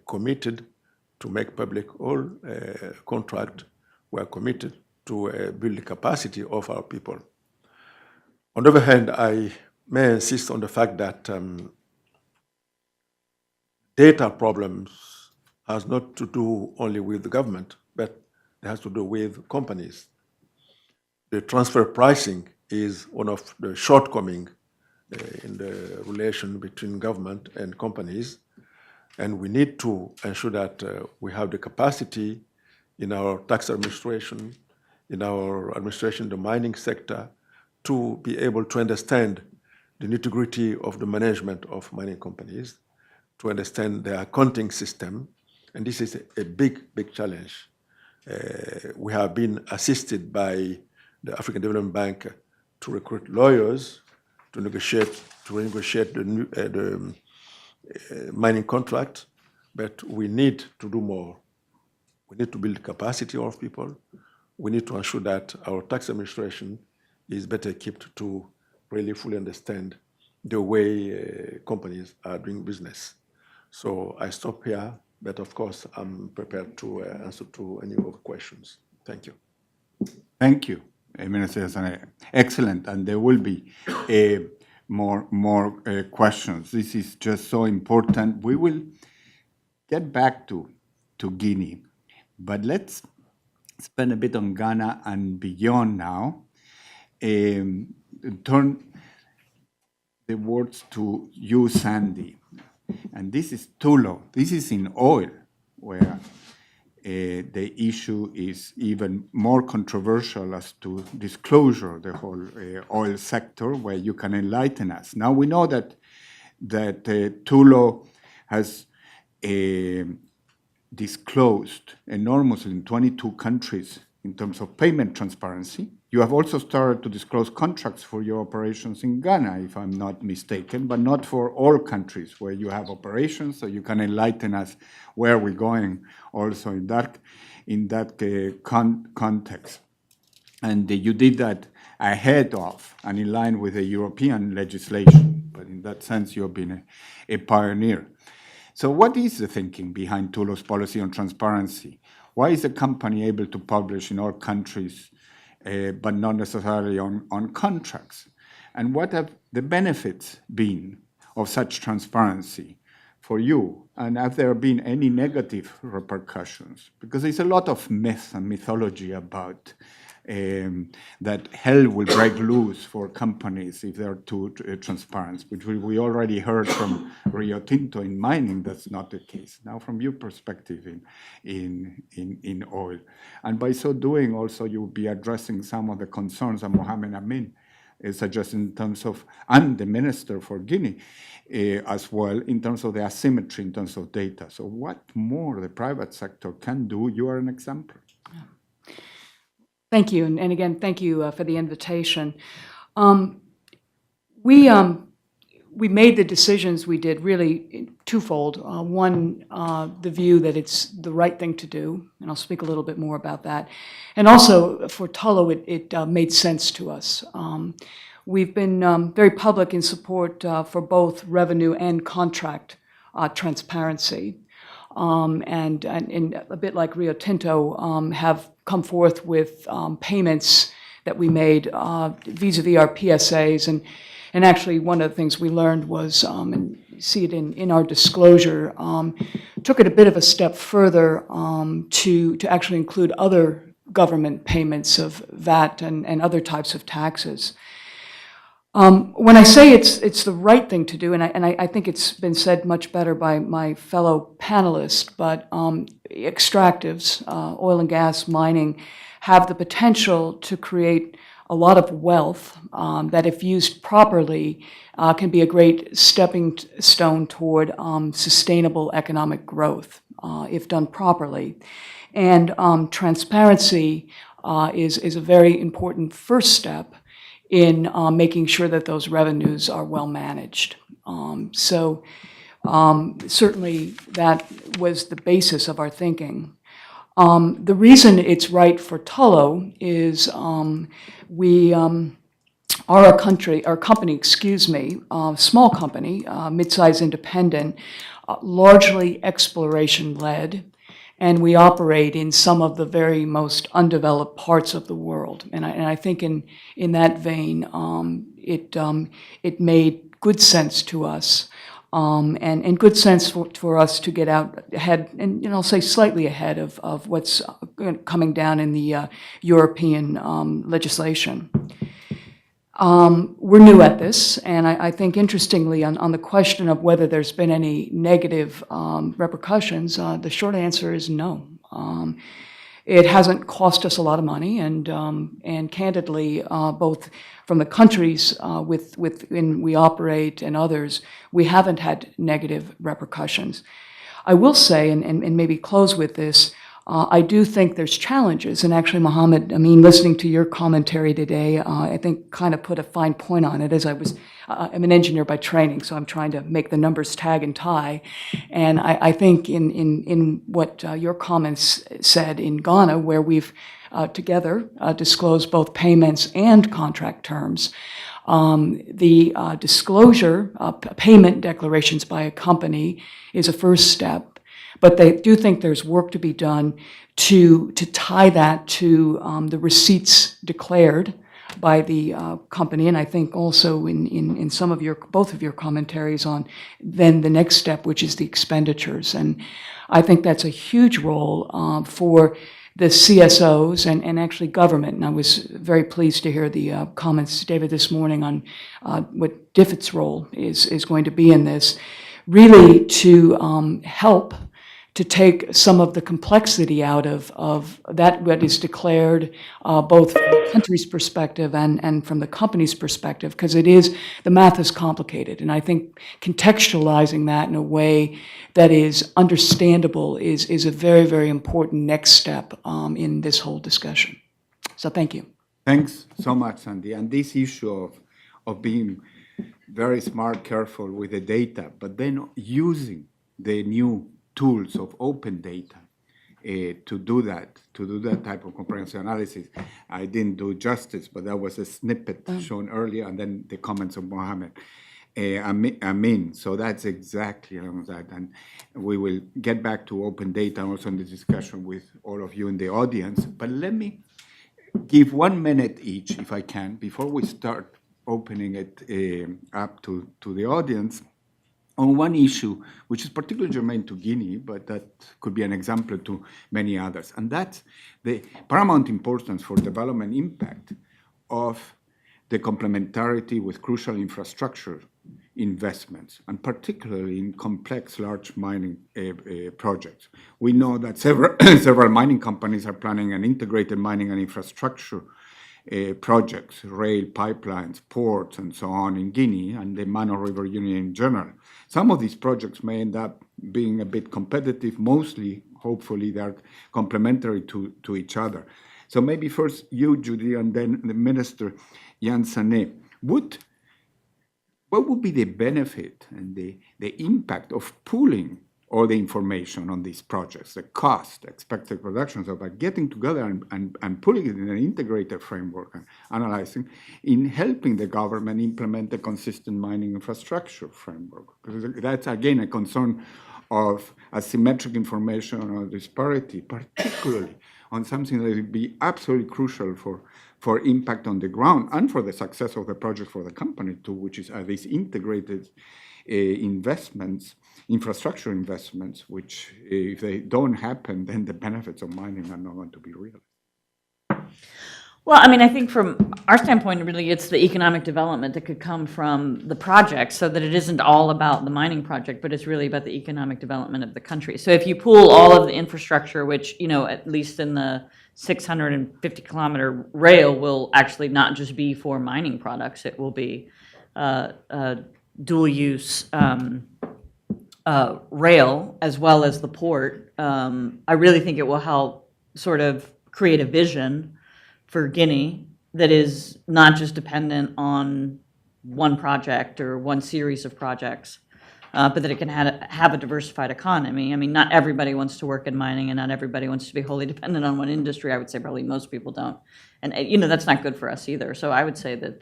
Speaker 6: committed to make public all contract. We are committed to build the capacity of our people. On the other hand, I may insist on the fact that data problems has not to do only with the government, but it has to do with companies. The transfer pricing is one of the shortcomings in the relation between government and companies, and we need to ensure that we have the capacity in our tax administration, in our administration in the mining sector, to be able to understand the nitty-gritty of the management of mining companies, to understand their accounting system, and this is a big, big challenge. We have been assisted by the African Development Bank to recruit lawyers to negotiate the mining contract, but we need to do more. We need to build capacity of people. We need to ensure that our tax administration is better equipped to really fully understand the way companies are doing business. So I stop here, but of course I'm prepared to answer to any other questions. Thank you.
Speaker 3: Thank you, Minister Yansané. Excellent, and there will be more questions. This is just so important. We will get back to Guinea, but let's spend a bit on Ghana and beyond now. Turn the words to you, Sandy. And this is Tullow. This is in oil, where the issue is even more controversial as to disclosure, the whole oil sector, where you can enlighten us. Now we know that Tullow has disclosed enormously in 22 countries in terms of payment transparency. You have also started to disclose contracts for your operations in Ghana, if I'm not mistaken, but not for all countries where you have operations, so you can enlighten us where we're going also in that context. And you did that ahead of and in line with the European legislation, but in that sense you have been a pioneer. So what is the thinking behind Tullow's policy on transparency? Why is the company able to publish in all countries but not necessarily on contracts? And what have the benefits been of such transparency for you? And have there been any negative repercussions? Because there's a lot of myth and mythology about that hell will break loose for companies if they're too transparent, which we already heard from Rio Tinto in mining. That's not the case. Now, from your perspective in oil, and by so doing, also you'll be addressing some of the concerns that Mohammed Amin is suggesting in terms of, and the Minister for Guinea as well, in terms of the asymmetry in terms of data. So, what more the private sector can do? You are an example.
Speaker 7: Thank you, and again, thank you for the invitation. We made the decisions we did really twofold. One, the view that it's the right thing to do, and I'll speak a little bit more about that. And also for Tullow, it made sense to us. We've been very public in support for both revenue and contract transparency. And a bit like Rio Tinto, have come forth with payments that we made vis-a-vis our PSAs. And actually, one of the things we learned was, and you see it in our disclosure, took it a bit of a step further to actually include other government payments of VAT and other types of taxes. When I say it's the right thing to do, and I think it's been said much better by my fellow panelists, but extractives, oil and gas mining, have the potential to create a lot of wealth that, if used properly, can be a great stepping stone toward sustainable economic growth, if done properly. And transparency is a very important first step in making sure that those revenues are well managed. So certainly that was the basis of our thinking. The reason it's right for Tullow is we are our company, small company, mid-size independent, largely exploration-led, and we operate in some of the very most undeveloped parts of the world. And I think in that vein, it made good sense to us, and good sense for us to get out ahead, and I'll say slightly ahead of what's coming down in the European legislation. We're new at this, and I think interestingly on the question of whether there's been any negative repercussions, the short answer is no. It hasn't cost us a lot of money, and candidly, both from the countries within we operate and others, we haven't had negative repercussions. I will say, and maybe close with this, I do think there's challenges, and actually, Mohammed, Amin, listening to your commentary today, I think kind of put a fine point on it. I'm an engineer by training, so I'm trying to make the numbers tag and tie, and I think in what your comments said in Ghana, where we've together disclosed both payments and contract terms, the disclosure, payment declarations by a company is a first step. But they do think there's work to be done to tie that to the receipts declared by the company, and I think also in some of both of your commentaries on then the next step, which is the expenditures. And I think that's a huge role for the CSOs and actually government. And I was very pleased to hear the comments, David, this morning on what DFID's role is going to be in this, really to help to take some of the complexity out of that what is declared, both from the country's perspective and from the company's perspective, because the math is complicated. And I think contextualizing that in a way that is understandable is a very, very important next step in this whole discussion. So thank you.
Speaker 3: Thanks so much, Sandy. And this issue of being very smart, careful with the data, but then using the new tools of open data to do that type of comprehensive analysis. I didn't do justice, but that was a snippet shown earlier, and then the comments of Mohammed. Amin, so that's exactly that. And we will get back to open data also in the discussion with all of you in the audience. But let me give 1 minute each, if I can, before we start opening it up to the audience, on one issue, which is particularly germane to Guinea, but that could be an example to many others. And that's the paramount importance for development impact of the complementarity with crucial infrastructure investments, and particularly in complex, large mining projects. We know that several mining companies are planning an integrated mining and infrastructure projects, rail, pipelines, ports, and so on in Guinea, and the Mano River Union in general. Some of these projects may end up being a bit competitive. Mostly, hopefully, they're complementary to each other. So maybe first you, Judy, and then the Minister Yansané. What would be the benefit and the impact of pooling all the information on these projects, the cost, expected productions, of getting together and putting it in an integrated framework and analyzing, in helping the government implement a consistent mining infrastructure framework? Because that's, again, a concern of asymmetric information or disparity, particularly on something that would be absolutely crucial for impact on the ground and for the success of the project for the company too, which is these integrated investments, infrastructure investments, which if they don't happen, then the benefits of mining are not going to be real.
Speaker 5: Well, I mean, I think from our standpoint, really, it's the economic development that could come from the project, so that it isn't all about the mining project, but it's really about the economic development of the country. So if you pool all of the infrastructure, which, at least in the 650-kilometer rail, will actually not just be for mining products, it will be dual-use rail as well as the port. I really think it will help sort of create a vision for Guinea that is not just dependent on one project or one series of projects, but that it can have a diversified economy. I mean, not everybody wants to work in mining, and not everybody wants to be wholly dependent on one industry. I would say probably most people don't. And, that's not good for us either. So I would say that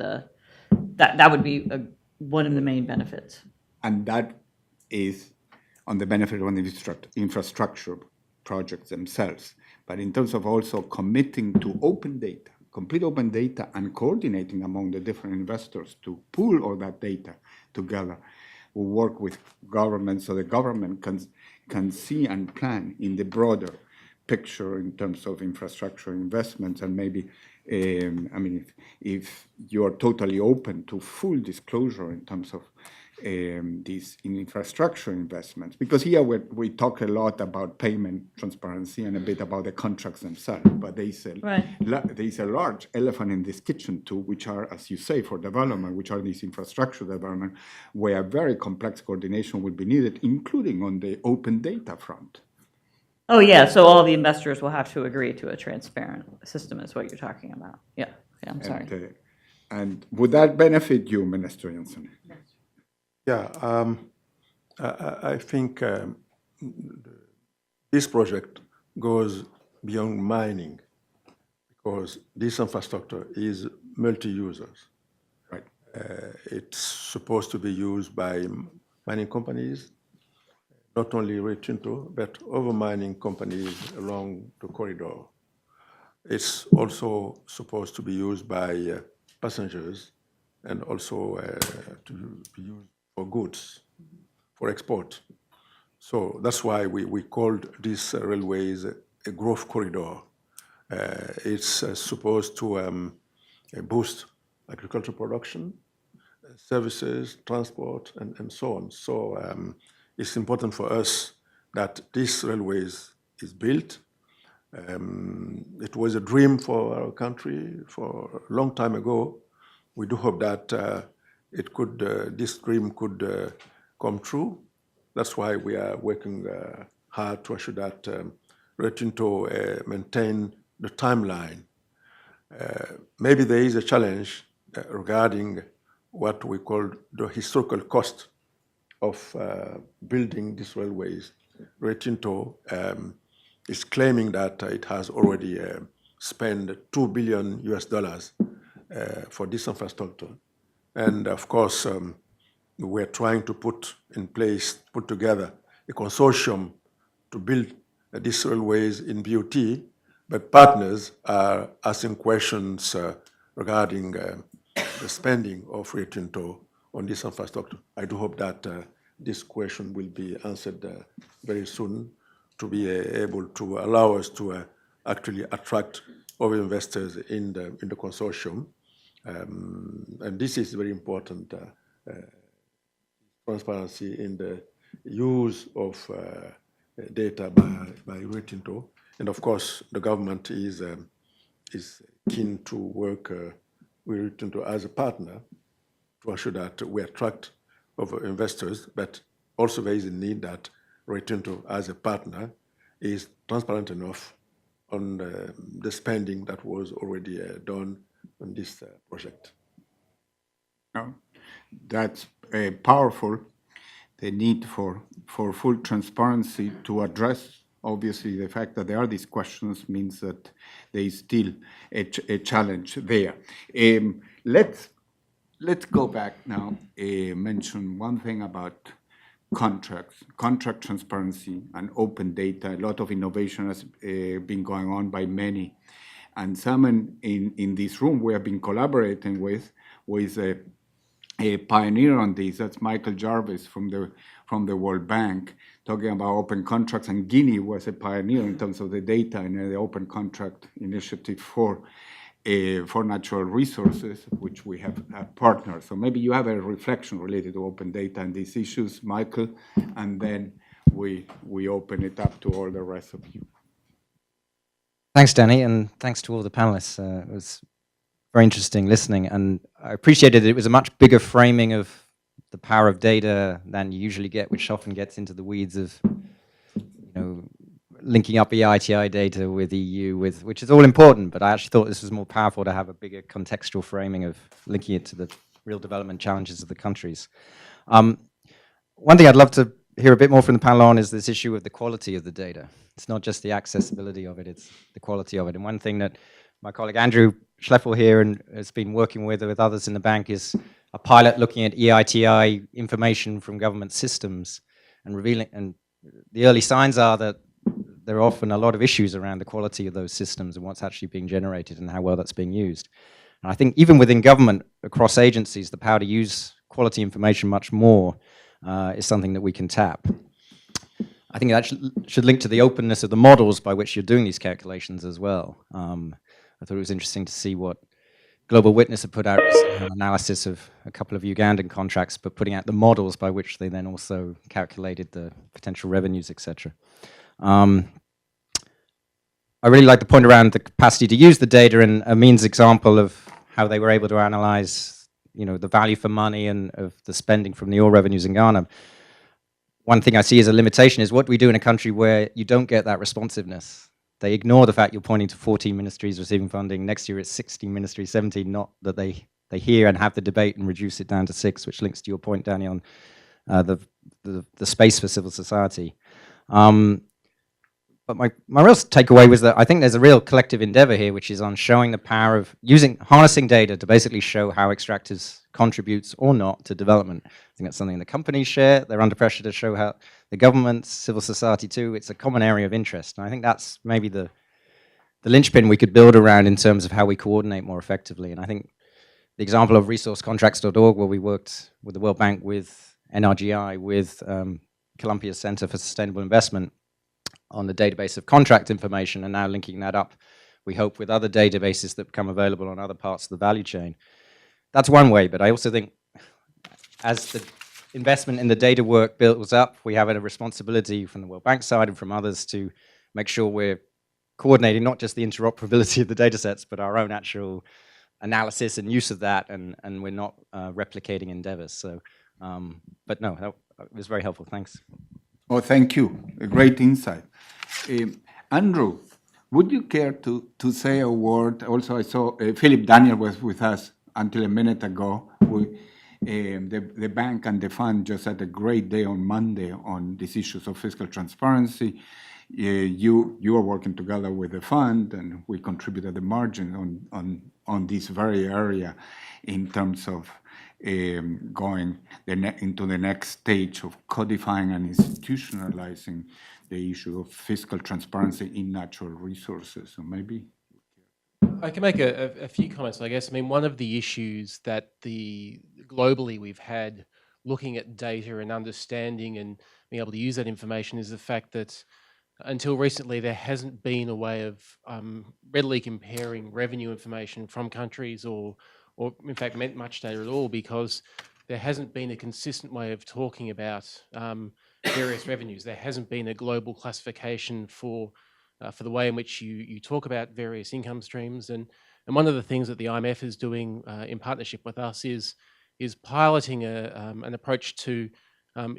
Speaker 5: that would be one of the main benefits.
Speaker 3: And that is on the benefit of the infrastructure projects themselves. But in terms of also committing to open data, complete open data, and coordinating among the different investors to pool all that data together, we work with government so the government can see and plan in the broader picture in terms of infrastructure investments. And maybe, if you are totally open to full disclosure in terms of these infrastructure investments, because here we talk a lot about payment transparency and a bit about the contracts themselves, but there is a large elephant in this kitchen too, which are, as you say, for development, which are these infrastructure development, where very complex coordination will be needed, including on the open data front.
Speaker 5: Oh, yeah, so all the investors will have to agree to a transparent system is what you're talking about. Yeah, I'm sorry.
Speaker 3: And would that benefit you, Minister Yansané?
Speaker 6: Yeah, I think this project goes beyond mining because this infrastructure is multi-users.
Speaker 3: Right.
Speaker 6: It's supposed to be used by mining companies, not only Rio Tinto, but other mining companies along the corridor. It's also supposed to be used by passengers and also to be used for goods, for export. So that's why we called this railways a growth corridor. It's supposed to boost agricultural production, services, transport, and so on. So it's important for us that this railways is built. It was a dream for our country for a long time ago. We do hope that this dream could come true. That's why we are working hard to ensure that Rio Tinto maintain the timeline. Maybe there is a challenge regarding what we call the historical cost of building these railways. Rio Tinto is claiming that it has already spent $2 billion for this infrastructure. And of course, we're trying to put together a consortium to build these railways in BOT, but partners are asking questions regarding the spending of Rio Tinto on this infrastructure. I do hope that this question will be answered very soon to be able to allow us to actually attract other investors in the consortium. And this is very important, transparency in the use of data by Rio Tinto. And of course, the government is keen to work with Rio Tinto as a partner to ensure that we attract other investors, but also there is a need that Rio Tinto as a partner is transparent enough on the spending that was already done on this project.
Speaker 3: No, that's powerful. The need for full transparency to address, obviously, the fact that there are these questions means that there is still a challenge there. Let's go back now, mention one thing about contract transparency and open data. A lot of innovation has been going on by many. And someone in this room we have been collaborating with a pioneer on this. That's Michael Jarvis from the World Bank, talking about open contracts. And Guinea was a pioneer in terms of the data and the open contract initiative for natural resources, which we have partners. So maybe you have a reflection related to open data and these issues, Michael, and then we open it up to all the rest of you.
Speaker 8: Thanks, Danny, and thanks to all the panelists. It was very interesting listening, and I appreciated it was a much bigger framing of the power of data than you usually get, which often gets into the weeds of, linking up EITI data with EU, which is all important, but I actually thought this was more powerful to have a bigger contextual framing of linking it to the real development challenges of the countries. one thing I'd love to hear a bit more from the panel on is this issue of the quality of the data. It's not just the accessibility of it, it's the quality of it. And one thing that my colleague Andrew Schleffel here and has been working with others in the bank is a pilot looking at EITI information from government systems and revealing, and the early signs are that there are often a lot of issues around the quality of those systems and what's actually being generated and how well that's being used. And I think even within government, across agencies, the power to use quality information much more is something that we can tap. I think that should link to the openness of the models by which you're doing these calculations as well. I thought it was interesting to see what Global Witness had put out an analysis of a couple of Ugandan contracts, but putting out the models by which they then also calculated the potential revenues, etc. I really like the point around the capacity to use the data and Amin's example of how they were able to analyze, the value for money and of the spending from the oil revenues in Ghana. One thing I see as a limitation is what do we do in a country where you don't get that responsiveness? They ignore the fact you're pointing to 14 ministries receiving funding. Next year it's 16 ministries, 17, not that they hear and have the debate and reduce it down to 6, which links to your point, Danny, on the space for civil society. But my real takeaway was that I think there's a real collective endeavor here, which is on showing the power of harnessing data to basically show how Extractives contributes or not to development. I think that's something the companies share. They're under pressure to show how the governments, civil society too. It's a common area of interest. And I think that's maybe the linchpin we could build around in terms of how we coordinate more effectively. And I think the example of resourcecontracts.org, where we worked with the World Bank, with NRGI, with Columbia Center for Sustainable Investment, on the database of contract information, and now linking that up, we hope, with other databases that become available on other parts of the value chain. That's one way, but I also think as the investment in the data work builds up, we have a responsibility from the World Bank side and from others to make sure we're coordinating not just the interoperability of the data sets, but our own actual analysis and use of that, and we're not replicating endeavors. So, but no, it was very helpful. Thanks.
Speaker 1: Oh, thank you. A great insight. Andrew, would you care to say a word? Also, I saw Philip Daniel was with us until a minute ago. The bank and the fund just had a great day on Monday on these issues of fiscal transparency. You are working together with the fund, and we contributed the margin on this very area in terms of going into the next stage of codifying and institutionalizing the issue of fiscal transparency in natural resources. So maybe
Speaker 9: I can make a few comments, I guess. I mean, one of the issues that globally we've had looking at data and understanding and being able to use that information is the fact that until recently there hasn't been a way of readily comparing revenue information from countries or in fact much data at all, because there hasn't been a consistent way of talking about various revenues. There hasn't been a global classification for the way in which you talk about various income streams. And one of the things that the IMF is doing in partnership with us is piloting an approach to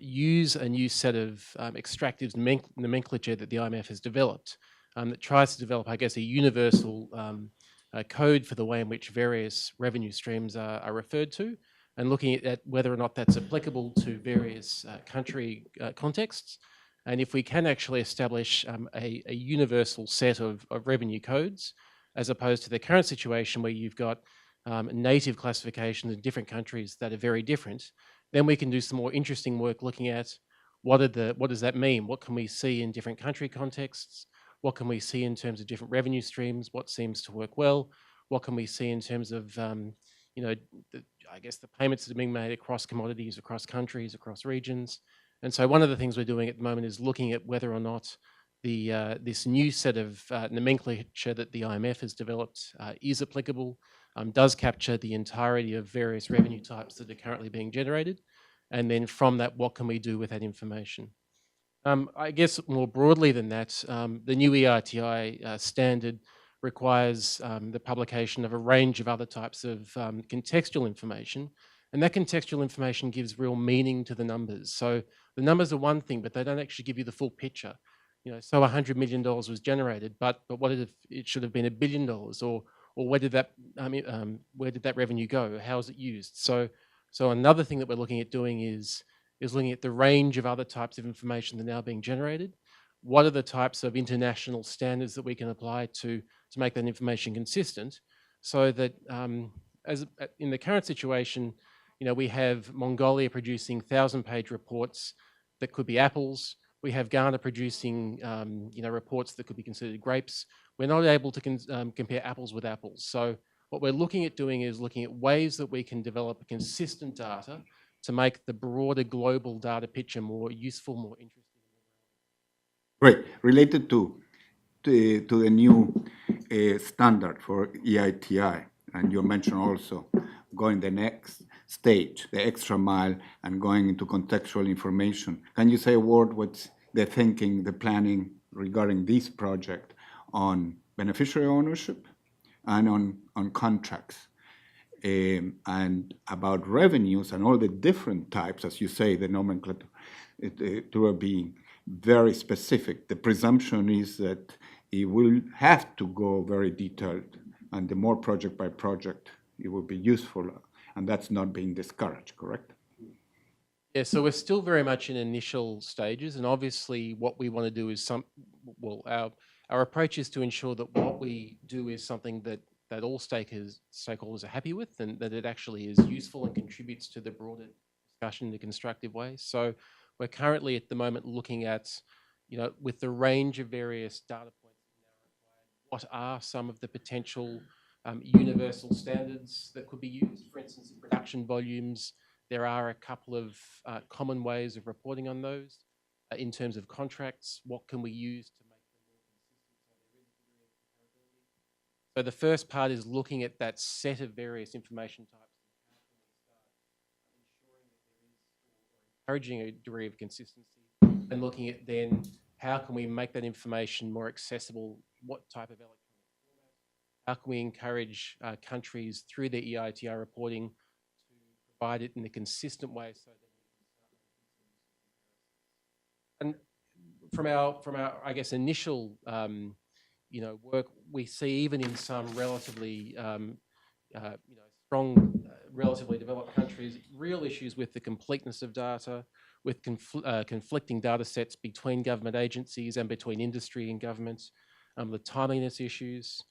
Speaker 9: use a new set of extractives nomenclature that the IMF has developed that tries to develop, I guess, a universal code for the way in which various revenue streams are referred to, and looking at whether or not that's applicable to various country contexts. And if we can actually establish a universal set of revenue codes, as opposed to the current situation where you've got native classifications in different countries that are very different, then we can do some more interesting work looking at what does that mean? What can we see in different country contexts? What can we see in terms of different revenue streams? What seems to work well? What can we see in terms of, I guess the payments that are being made across commodities, across countries, across regions? And so one of the things we're doing at the moment is looking at whether or not this new set of nomenclature that the IMF has developed is applicable, does capture the entirety of various revenue types that are currently being generated, and then from that, what can we do with that information? I guess more broadly than that, the new EITI standard requires the publication of a range of other types of contextual information, and that contextual information gives real meaning to the numbers. So the numbers are one thing, but they don't actually give you the full picture. So $100 million was generated, but what if it should have been $1 billion, or where did that revenue go? How is it used? So another thing that we're looking at doing is is looking at the range of other types of information that are now being generated. What are the types of international standards that we can apply to make that information consistent, so that in the current situation, we have Mongolia producing 1,000-page reports that could be apples. We have Ghana producing, reports that could be considered grapes. We're not able to compare apples with apples. So what we're looking at doing is looking at ways that we can develop consistent data to make the broader global data picture more useful, more interesting.
Speaker 3: Great. Related to the new standard for EITI, and you mentioned also going the next stage, the extra mile, and going into contextual information. Can you say a word what's the thinking, the planning regarding this project on beneficiary ownership and on contracts? And about revenues and all the different types, as you say, the nomenclature to being very specific. The presumption is that it will have to go very detailed, and the more project by project, it will be useful, and that's not being discouraged, correct?
Speaker 9: Yeah, so we're still very much in initial stages, and obviously what we want to do is our approach is to ensure that what we do is something that all stakeholders are happy with, and that it actually is useful and contributes to the broader discussion in a constructive way. So we're currently at the moment looking at, with the range of various data points now required, what are some of the potential universal standards that could be used? For instance, in production volumes, there are a couple of common ways of reporting on those. In terms of contracts, what can we use to make them more consistent? So the first part is looking at that set of various information types. Encouraging a degree of consistency, and looking at then how can we make that information more accessible, what type of electronic format, how can we encourage countries through their EITI reporting to provide it in a consistent way so that we can and from our I guess initial work, we see even in some relatively strong, relatively developed countries, real issues with the completeness of data, with conflicting data sets between government agencies and between industry and governments, the timeliness issues.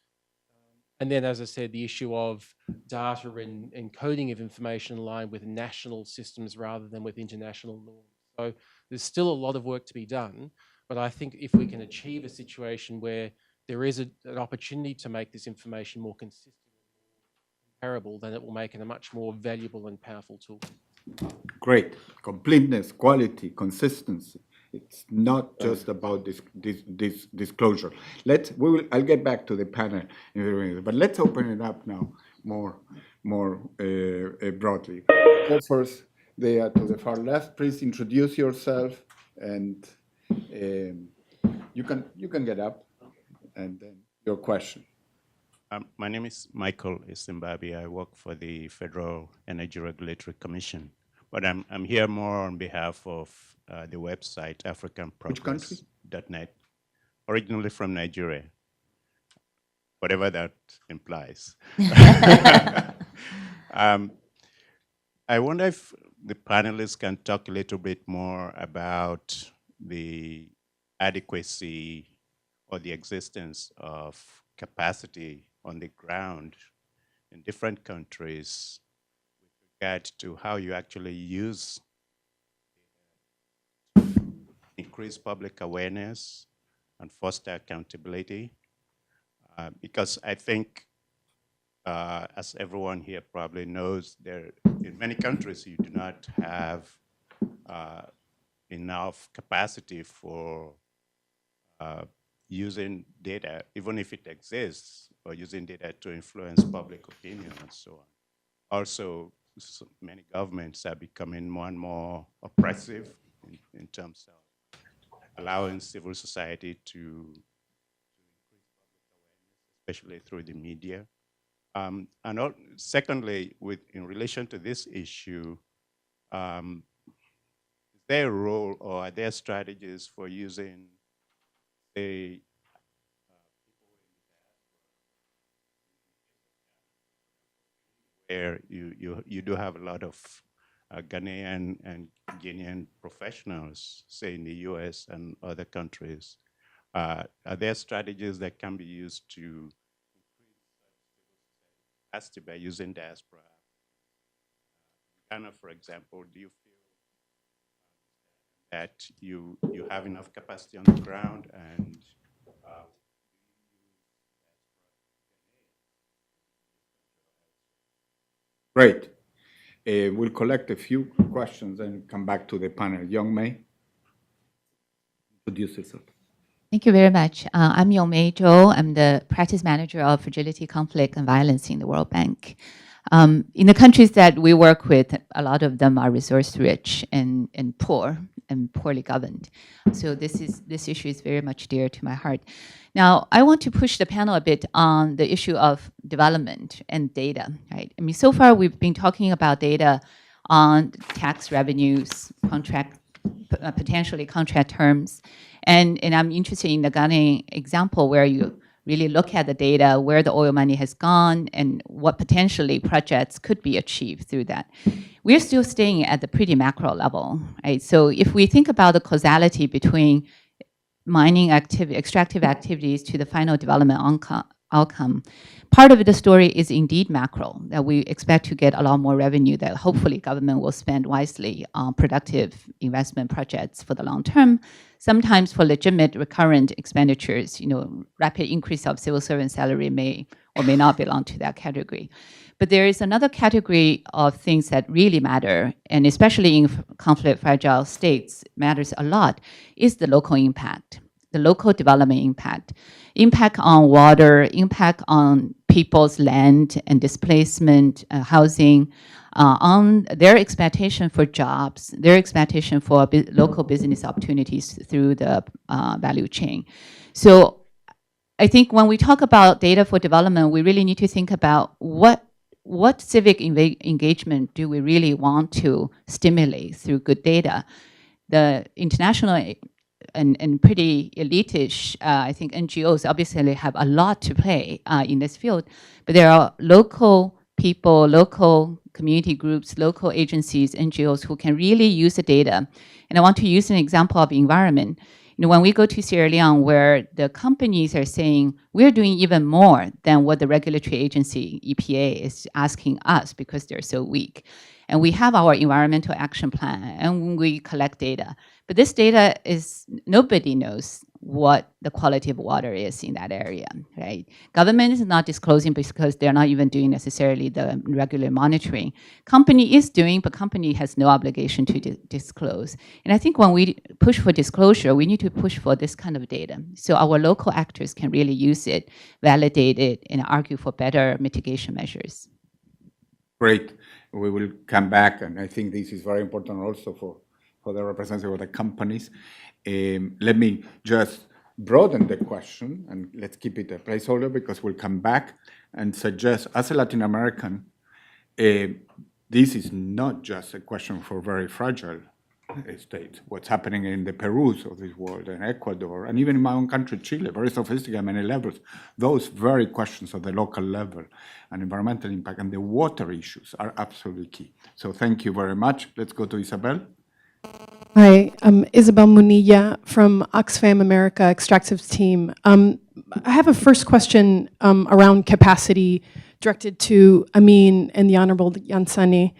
Speaker 9: And then, as I said, the issue of data and encoding of information in line with national systems rather than with international norms. So there's still a lot of work to be done, but I think if we can achieve a situation where there is an opportunity to make this information more consistent, comparable, then it will make it a much more valuable and powerful tool.
Speaker 3: Great. Completeness, quality, consistency. It's not just about this disclosure. I'll get back to the panel, but let's open it up now more broadly. Go first there to the far left. Please introduce yourself, and you can get up, and then your question.
Speaker 10: My name is Michael Isimbabi. I work for the Federal Energy Regulatory Commission, but I'm here more on behalf of the website africanprogress.net, originally from Nigeria, whatever that implies. I wonder if the panelists can talk a little bit more about the adequacy or the existence of capacity on the ground in different countries with regard to how you actually use increase public awareness and foster accountability. Because I think, as everyone here probably knows, in many countries you do not have enough capacity for using data, even if it exists, or using data to influence public opinion and so on. Also, many governments are becoming more and more oppressive in terms of allowing civil society to increase public awareness, especially through the media. And secondly, in relation to this issue, is there a role or are there strategies for using where you do have a lot of Ghanaian and Guinean professionals, say in the US and other countries? Are there strategies that can be used to increase capacity by using diaspora? Ghana, for example, do you feel that you have enough capacity on the ground and
Speaker 1: Great. We'll collect a few questions and come back to the panel. Young May, introduce yourself.
Speaker 11: Thank you very much. I'm Yongmei Zhou. I'm the practice manager of fragility, conflict, and violence in the World Bank. In the countries that we work with, a lot of them are resource-rich and poor and poorly governed. So this issue is very much dear to my heart. Now, I want to push the panel a bit on the issue of development and data. Right? I mean, so far we've been talking about data on tax revenues, potentially contract terms, and I'm interested in the Ghanaian example where you really look at the data, where the oil money has gone, and what potentially projects could be achieved through that. We're still staying at the pretty macro level, right? So if we think about the causality between mining extractive activities to the final development outcome, part of the story is indeed macro, that we expect to get a lot more revenue that hopefully government will spend wisely on productive investment projects for the long term. Sometimes for legitimate recurrent expenditures, rapid increase of civil servant salary may or may not belong to that category. But there is another category of things that really matter, and especially in conflict fragile states matters a lot, is the local impact, the local development impact. Impact on water, impact on people's land and displacement, housing, on their expectation for jobs, their expectation for local business opportunities through the value chain. So I think when we talk about data for development, we really need to think about what civic engagement do we really want to stimulate through good data. The international and pretty elitish, I think NGOs obviously have a lot to play in this field, but there are local people, local community groups, local agencies, NGOs who can really use the data. And I want to use an example of environment. When we go to Sierra Leone, where the companies are saying, we're doing even more than what the regulatory agency, EPA, is asking us because they're so weak. And we have our environmental action plan, and we collect data. But this data is, nobody knows what the quality of water is in that area, right? Government is not disclosing because they're not even doing necessarily the regular monitoring. Company is doing, but company has no obligation to disclose. And I think when we push for disclosure, we need to push for this kind of data. So our local actors can really use it, validate it, and argue for better mitigation measures.
Speaker 1: Great. We will come back, and I think this is very important also for the representative of the companies. Let me just broaden the question, and let's keep it a placeholder because we'll come back and suggest, as a Latin American, this is not just a question for very fragile states. What's happening in the Perus of this world, and Ecuador, and even in my own country, Chile, very sophisticated at many levels. Those very questions of the local level and environmental impact and the water issues are absolutely key. So thank you very much. Let's go to Isabel.
Speaker 12: Hi, I'm Isabel Munilla from Oxfam America Extractives team. I have a first question around capacity directed to Amin and the Honorable Yansané.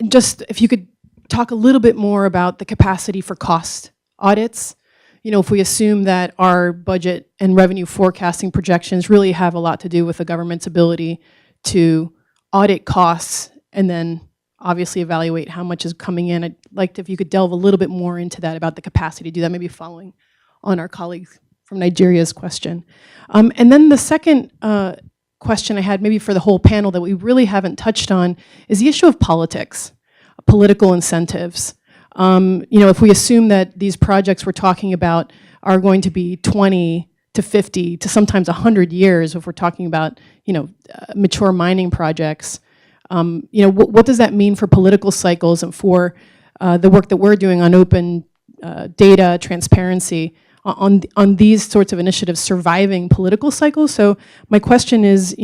Speaker 12: Just if you could talk a little bit more about the capacity for cost audits. If we assume that our budget and revenue forecasting projections really have a lot to do with the government's ability to audit costs and then obviously evaluate how much is coming in. I'd like if you could delve a little bit more into that about the capacity to do that, maybe following on our colleague from Nigeria's question. And then the second question I had, maybe for the whole panel that we really haven't touched on, is the issue of politics, political incentives. If we assume that these projects we're talking about are going to be 20 to 50 to sometimes 100 years, if we're talking about mature mining projects, what does that mean for political cycles and for the work that we're doing on open data, transparency, on these sorts of initiatives surviving political cycles? So my question is,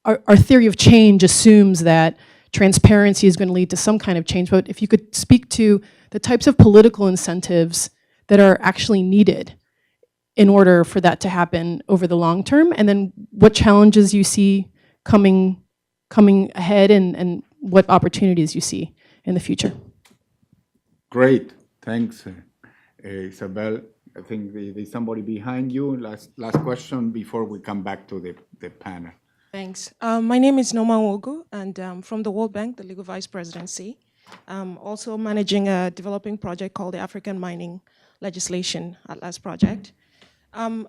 Speaker 12: our theory of change assumes that transparency is going to lead to some kind of change, but if you could speak to the types of political incentives that are actually needed in order for that to happen over the long term, and then what challenges you see coming ahead, and what opportunities you see in the future.
Speaker 3: Great, thanks, Isabel. I think there's somebody behind you. Last question before we come back to the panel.
Speaker 13: Thanks. My name is Noma Wogu, and I'm from the World Bank, the Legal Vice Presidency. I'm also managing a developing project called the African Mining Legislation Atlas Project.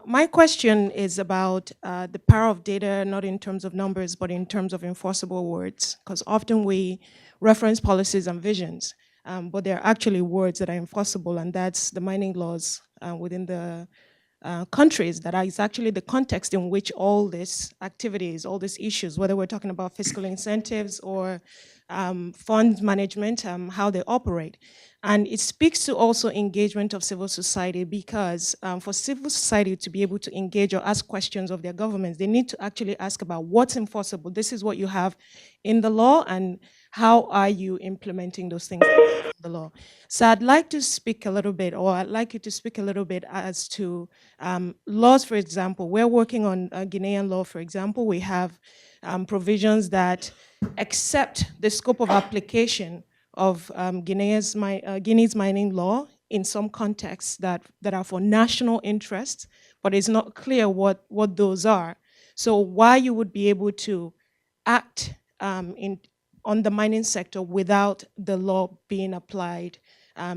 Speaker 13: My question is about the power of data, not in terms of numbers, but in terms of enforceable words, because often we reference policies and visions, but there are actually words that are enforceable, and that's the mining laws within the countries. That is actually the context in which all these activities, all these issues, whether we're talking about fiscal incentives or fund management, how they operate. And it speaks to also engagement of civil society, because for civil society to be able to engage or ask questions of their governments, they need to actually ask about what's enforceable. This is what you have in the law, and how are you implementing those things in the law? So I'd like to speak a little bit, or I'd like you to speak a little bit as to laws, for example. We're working on Guinean law, for example. We have provisions that accept the scope of application of Guinea's mining law in some contexts that are for national interests, but it's not clear what those are. So why you would be able to act on the mining sector without the law being applied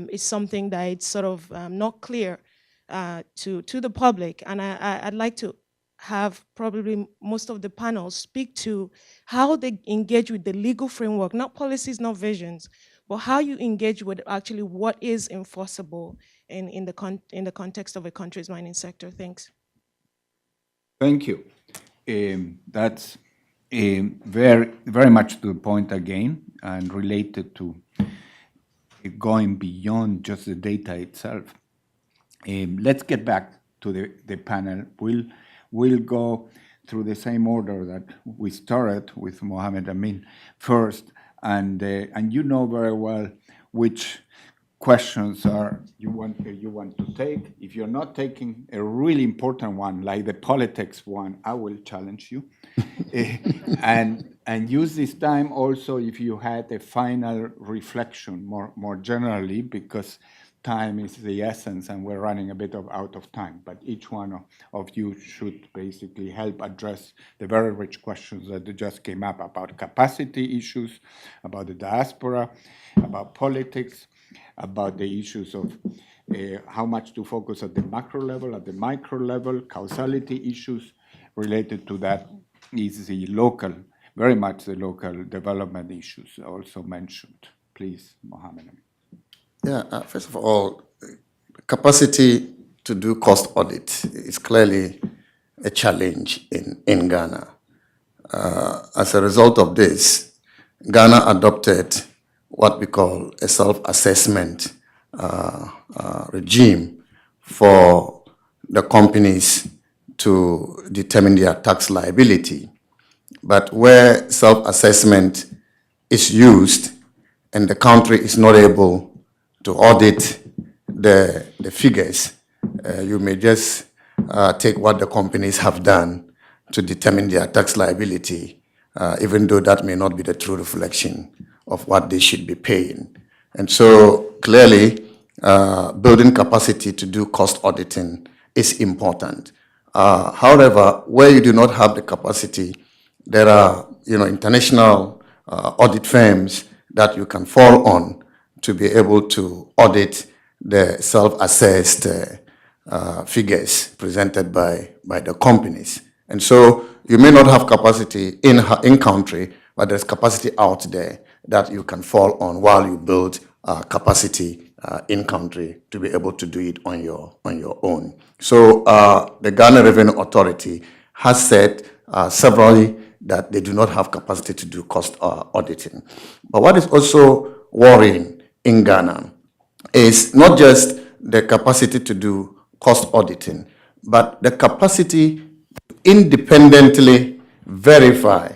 Speaker 13: is something that it's sort of not clear to the public. And I'd like to have probably most of the panel speak to how they engage with the legal framework, not policies, not visions, but how you engage with actually what is enforceable in the context of a country's mining sector. Thanks.
Speaker 3: Thank you. That's very much to the point again, and related to going beyond just the data itself. Let's get back to the panel. We'll go through the same order that we started with Mohammed Amin first, and you know very well which questions you want to take. If you're not taking a really important one, like the politics one, I will challenge you. And use this time also if you had a final reflection more generally, because time is the essence and we're running a bit out of time. But each one of you should basically help address the very rich questions that just came up about capacity issues, about the diaspora, about politics, about the issues of how much to focus at the macro level, at the micro level, causality issues. Related to that is the local, very much the local development issues also mentioned. Please, Mohammed.
Speaker 4: Yeah, first of all, capacity to do cost audit is clearly a challenge in Ghana. As a result of this, Ghana adopted what we call a self-assessment regime for the companies to determine their tax liability. But where self-assessment is used and the country is not able to audit the figures, you may just take what the companies have done to determine their tax liability, even though that may not be the true reflection of what they should be paying. And so clearly, building capacity to do cost auditing is important. However, where you do not have the capacity, there are international audit firms that you can fall on to be able to audit the self-assessed figures presented by the companies. And so you may not have capacity in country, but there's capacity out there that you can fall on while you build capacity in country to be able to do it on your own. So the Ghana Revenue Authority has said severally that they do not have capacity to do cost auditing. But what is also worrying in Ghana is not just the capacity to do cost auditing, but the capacity to independently verify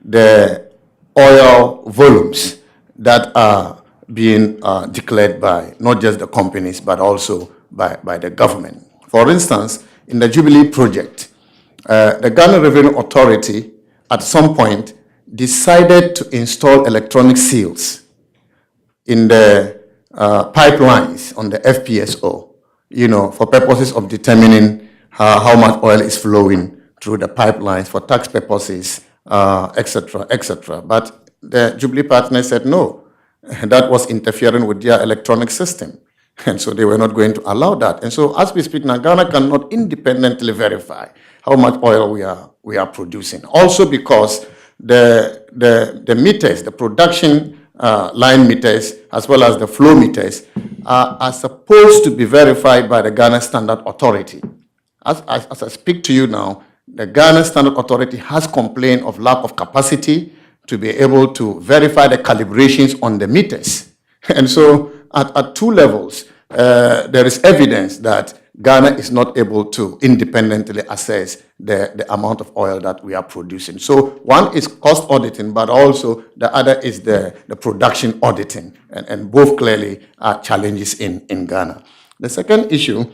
Speaker 4: the oil volumes that are being declared by not just the companies, but also by the government. For instance, in the Jubilee project, the Ghana Revenue Authority at some point decided to install electronic seals in the pipelines on the FPSO, for purposes of determining how much oil is flowing through the pipelines for tax purposes, etc., etc. But the Jubilee partners said no, that was interfering with their electronic system. And so they were not going to allow that. And so as we speak now, Ghana cannot independently verify how much oil we are producing. Also because the meters, the production line meters, as well as the flow meters, are supposed to be verified by the Ghana Standard Authority. As I speak to you now, the Ghana Standard Authority has complained of lack of capacity to be able to verify the calibrations on the meters. And so at two levels, there is evidence that Ghana is not able to independently assess the amount of oil that we are producing. So one is cost auditing, but also the other is the production auditing. And both clearly are challenges in Ghana. The second issue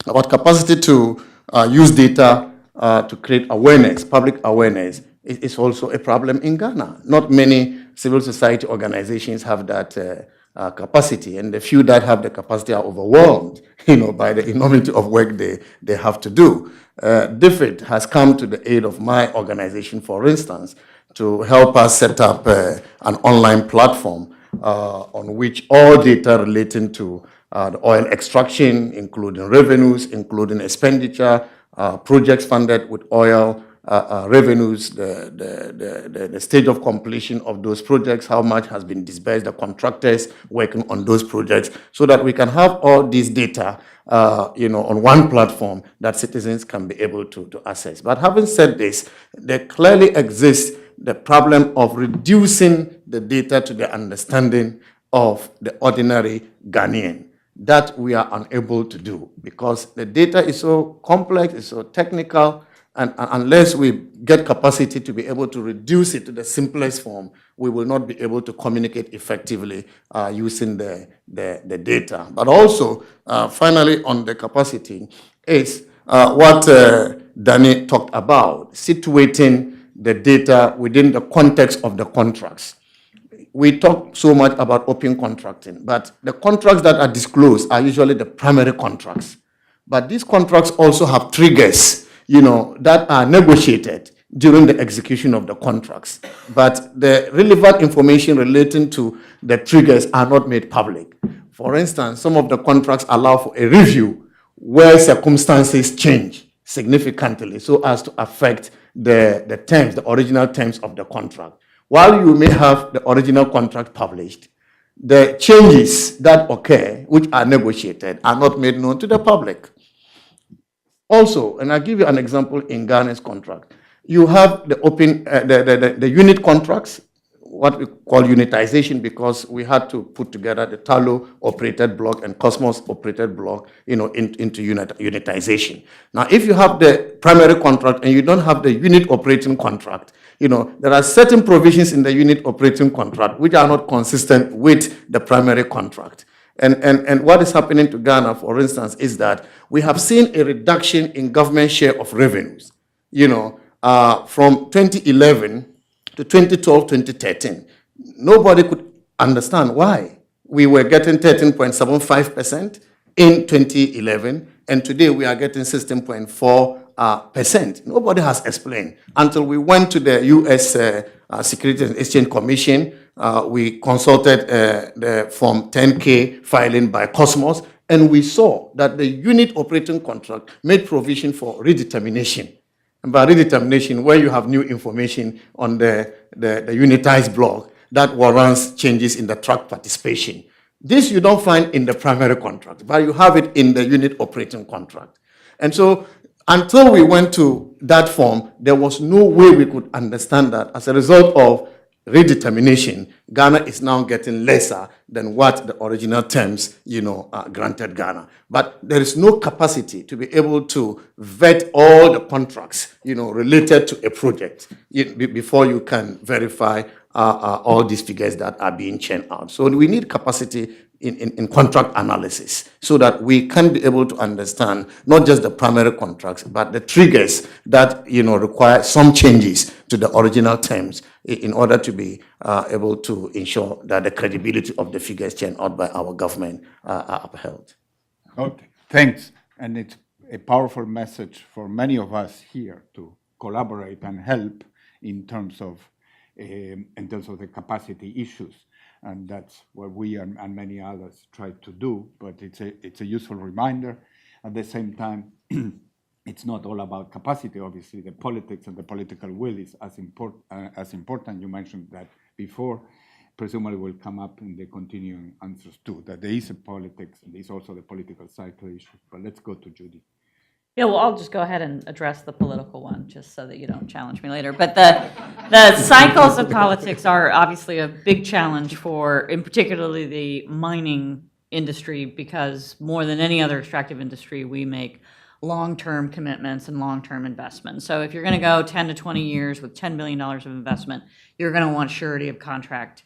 Speaker 4: about capacity to use data to create awareness, public awareness, is also a problem in Ghana. Not many civil society organizations have that capacity, and the few that have the capacity are overwhelmed, by the enormity of work they have to do. DFID has come to the aid of my organization, for instance, to help us set up an online platform on which all data relating to the oil extraction, including revenues, including expenditure, projects funded with oil, revenues, the stage of completion of those projects, how much has been disbursed, the contractors working on those projects, so that we can have all these data, on one platform that citizens can be able to access. But having said this, there clearly exists the problem of reducing the data to the understanding of the ordinary Ghanaian. That we are unable to do because the data is so complex, it's so technical, and unless we get capacity to be able to reduce it to the simplest form, we will not be able to communicate effectively using the data. But also, finally, on the capacity, is what Danny talked about, situating the data within the context of the contracts. We talk so much about open contracting, but the contracts that are disclosed are usually the primary contracts. But these contracts also have triggers, that are negotiated during the execution of the contracts. But the relevant information relating to the triggers are not made public. For instance, some of the contracts allow for a review where circumstances change significantly so as to affect the terms, the original terms of the contract. While you may have the original contract published, the changes that occur, which are negotiated, are not made known to the public. Also, and I'll give you an example in Ghana's contract. You have the open, the unit contracts, what we call unitization, because we had to put together the Tullow operated block and Cosmos operated block, into unitization. Now, if you have the primary contract and you don't have the unit operating contract, there are certain provisions in the unit operating contract which are not consistent with the primary contract. And what is happening to Ghana, for instance, is that we have seen a reduction in government share of revenues, from 2011 to 2012, 2013. Nobody could understand why. We were getting 13.75% in 2011, and today we are getting 16.4%. Nobody has explained until we went to the U.S. Securities and Exchange Commission. We consulted the Form 10K filing by Cosmos, and we saw that the unit operating contract made provision for redetermination. And by redetermination, where you have new information on the unitized block, that warrants changes in the track participation. This you don't find in the primary contract, but you have it in the unit operating contract. And so until we went to that form, there was no way we could understand that. As a result of redetermination, Ghana is now getting lesser than what the original terms, granted Ghana. But there is no capacity to be able to vet all the contracts, related to a project before you can verify all these figures that are being churned out. So we need capacity in contract analysis so that we can be able to understand not just the primary contracts, but the triggers that require some changes to the original terms in order to be able to ensure that the credibility of the figures churned out by our government are upheld.
Speaker 3: Okay, thanks. And it's a powerful message for many of us here to collaborate and help in terms of the capacity issues. And that's what we and many others try to do, but it's a useful reminder. At the same time, it's not all about capacity, obviously. The politics and the political will is as important. You mentioned that before. Presumably will come up in the continuing answers too, that there is a politics and there's also the political side to the issue. But let's go to Judy.
Speaker 5: Yeah, well, I'll just go ahead and address the political one, just so that you don't challenge me later. But the cycles of politics are obviously a big challenge for, in particularly the mining industry, because more than any other extractive industry, we make long-term commitments and long-term investments. So if you're going to go 10 to 20 years with $10 billion of investment, you're going to want surety of contract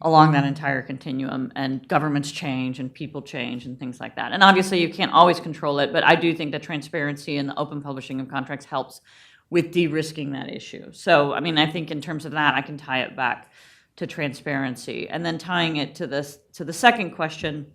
Speaker 5: along that entire continuum, and governments change and people change and things like that. And obviously you can't always control it, but I do think that transparency and the open publishing of contracts helps with de-risking that issue. So, I mean, I think in terms of that, I can tie it back to transparency. And then tying it to the second question,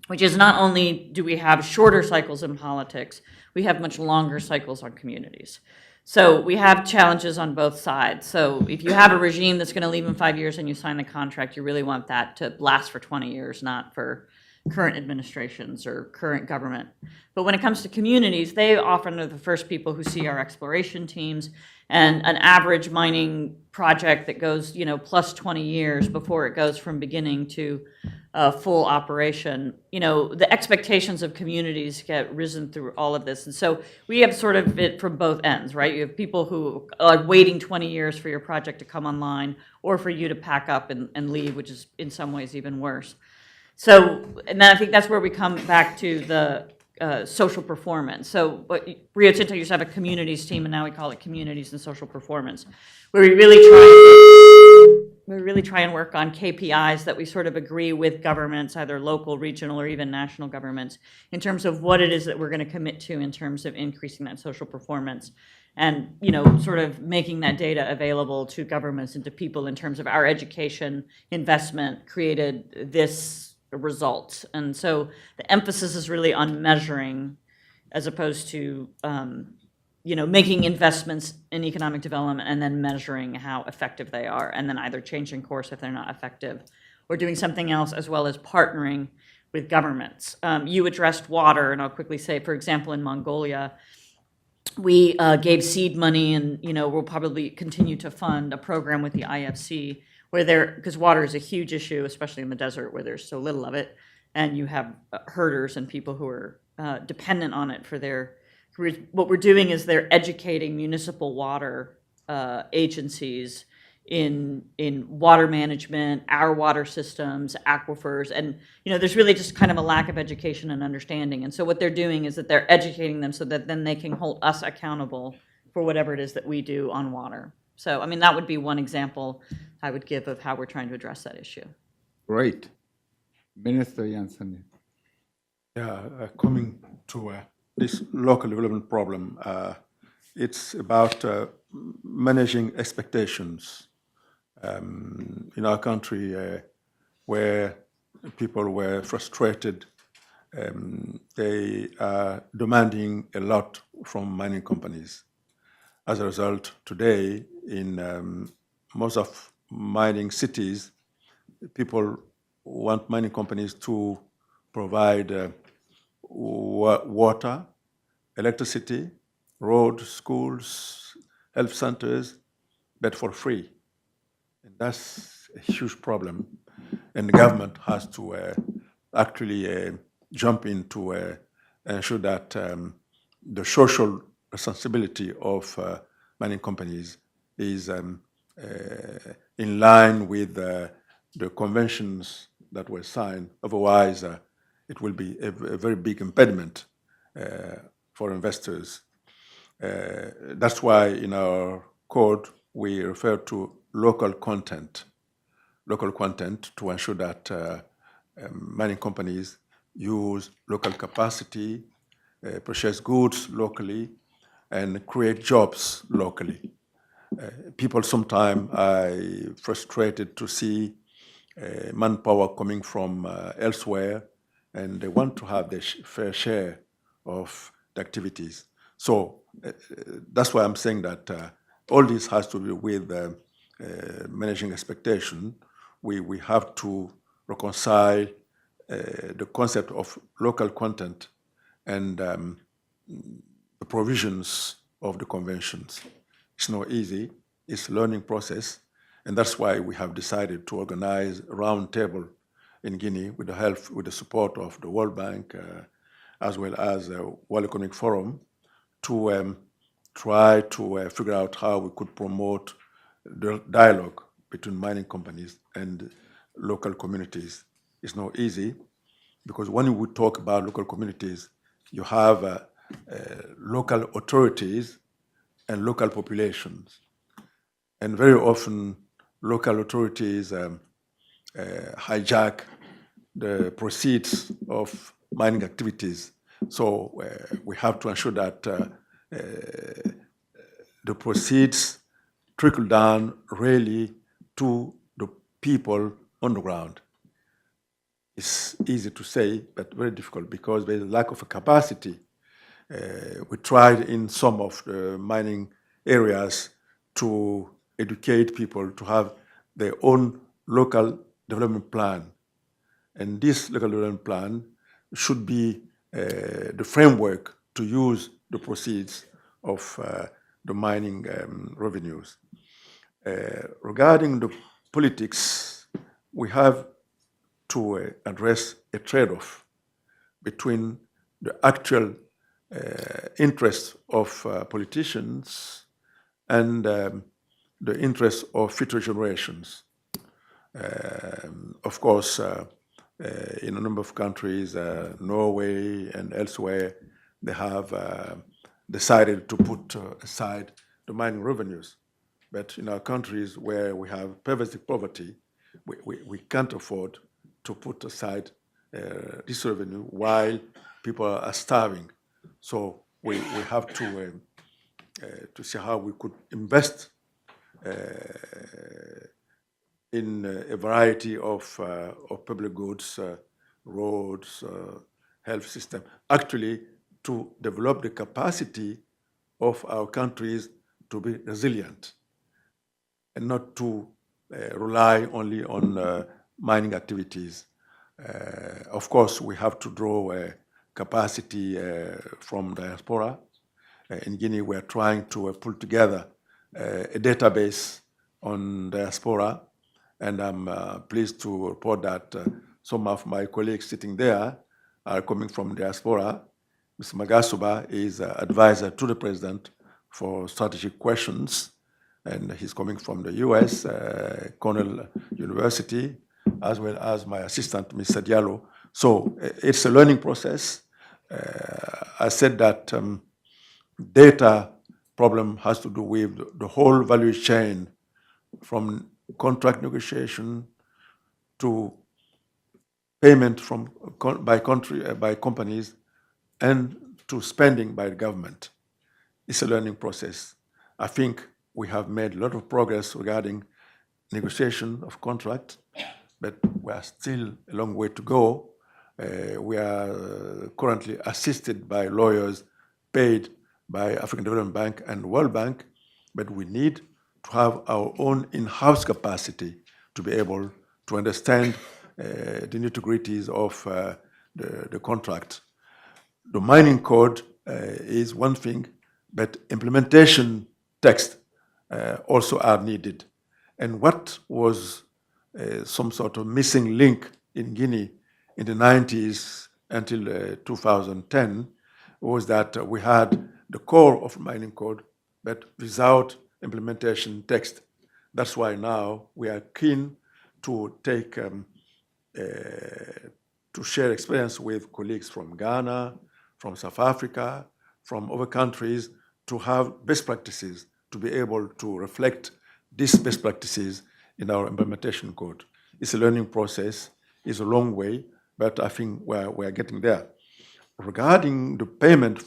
Speaker 5: which is not only do we have shorter cycles in politics, we have much longer cycles on communities. So we have challenges on both sides. So if you have a regime that's going to leave in 5 years and you sign the contract, you really want that to last for 20 years, not for current administrations or current government. But when it comes to communities, they often are the first people who see our exploration teams, and an average mining project that goes, plus 20 years before it goes from beginning to full operation, the expectations of communities get risen through all of this. And so we have sort of it from both ends, right? You have people who are waiting 20 years for your project to come online or for you to pack up and leave, which is in some ways even worse. So, and then I think that's where we come back to the social performance. So Rio Tinto used to have a communities team, and now we call it communities and social performance, where we really try and work on KPIs that we sort of agree with governments, either local, regional, or even national governments, in terms of what it is that we're going to commit to in terms of increasing that social performance, and sort of making that data available to governments and to people in terms of our education investment created this result. And so the emphasis is really on measuring, as opposed to making investments in economic development and then measuring how effective they are, and then either changing course if they're not effective, or doing something else, as well as partnering with governments. You addressed water, and I'll quickly say, for example, in Mongolia, we gave seed money, and we'll probably continue to fund a program with the IFC because water is a huge issue, especially in the desert where there's so little of it, and you have herders and people who are dependent on it for their careers. What we're doing is they're educating municipal water agencies in water management, our water systems, aquifers, and there's really just kind of a lack of education and understanding. And so what they're doing is that they're educating them so that then they can hold us accountable for whatever it is that we do on water. So, I mean, that would be one example I would give of how we're trying to address that issue.
Speaker 3: Great. Minister Yansané.
Speaker 6: Yeah, coming to this local development problem, it's about managing expectations in our country where people were frustrated. They are demanding a lot from mining companies. As a result, today, in most of mining cities, people want mining companies to provide water, electricity, roads, schools, health centers, but for free. And that's a huge problem. And the government has to actually jump in to ensure that the social responsibility of mining companies is in line with the conventions that were signed. Otherwise, it will be a very big impediment for investors. That's why in our code we refer to local content. local content to ensure that mining companies use local capacity, purchase goods locally, and create jobs locally. People sometimes are frustrated to see manpower coming from elsewhere, and they want to have their fair share of the activities. So that's why I'm saying that all this has to do with managing expectation. We have to reconcile the concept of local content and the provisions of the conventions. It's not easy. It's a learning process. And that's why we have decided to organize a round table in Guinea with the help, with the support of the World Bank, as well as the World Economic Forum, to try to figure out how we could promote the dialogue between mining companies and local communities. It's not easy, because when we talk about local communities, you have local authorities and local populations. And very often, local authorities hijack the proceeds of mining activities. So we have to ensure that the proceeds trickle down really to the people on the ground. It's easy to say, but very difficult because there's a lack of a capacity. We tried in some of the mining areas to educate people to have their own local development plan. And this local development plan should be the framework to use the proceeds of the mining revenues. Regarding the politics, we have to address a trade-off between the actual interests of politicians and the interests of future generations. Of course, in a number of countries, Norway and elsewhere, they have decided to put aside the mining revenues. But in our countries where we have pervasive poverty, we can't afford to put aside this revenue while people are starving. So we have to see how we could invest in a variety of public goods, roads, health system, actually to develop the capacity of our countries to be resilient and not to rely only on mining activities. Of course, we have to draw capacity from diaspora. In Guinea, we are trying to pull together a database on diaspora, and I'm pleased to report that some of my colleagues sitting there are coming from diaspora. Mr. Magasuba is advisor to the president for strategic questions, and he's coming from the US, Cornell University, as well as my assistant, Mr. Diallo. So it's a learning process. I said that data problem has to do with the whole value chain, from contract negotiation to payment from by companies and to spending by the government. It's a learning process. I think we have made a lot of progress regarding negotiation of contract, but we are still a long way to go. We are currently assisted by lawyers paid by African Development Bank and World Bank, but we need to have our own in-house capacity to be able to understand the nitty-gritties of the contract. The mining code is one thing, but implementation text also are needed. And what was some sort of missing link in Guinea in the 90s until 2010 was that we had the core of mining code, but without implementation text. That's why now we are keen to take to share experience with colleagues from Ghana, from South Africa, from other countries, to have best practices, to be able to reflect these best practices in our implementation code. It's a learning process. It's a long way, but I think we're getting there. Regarding the payment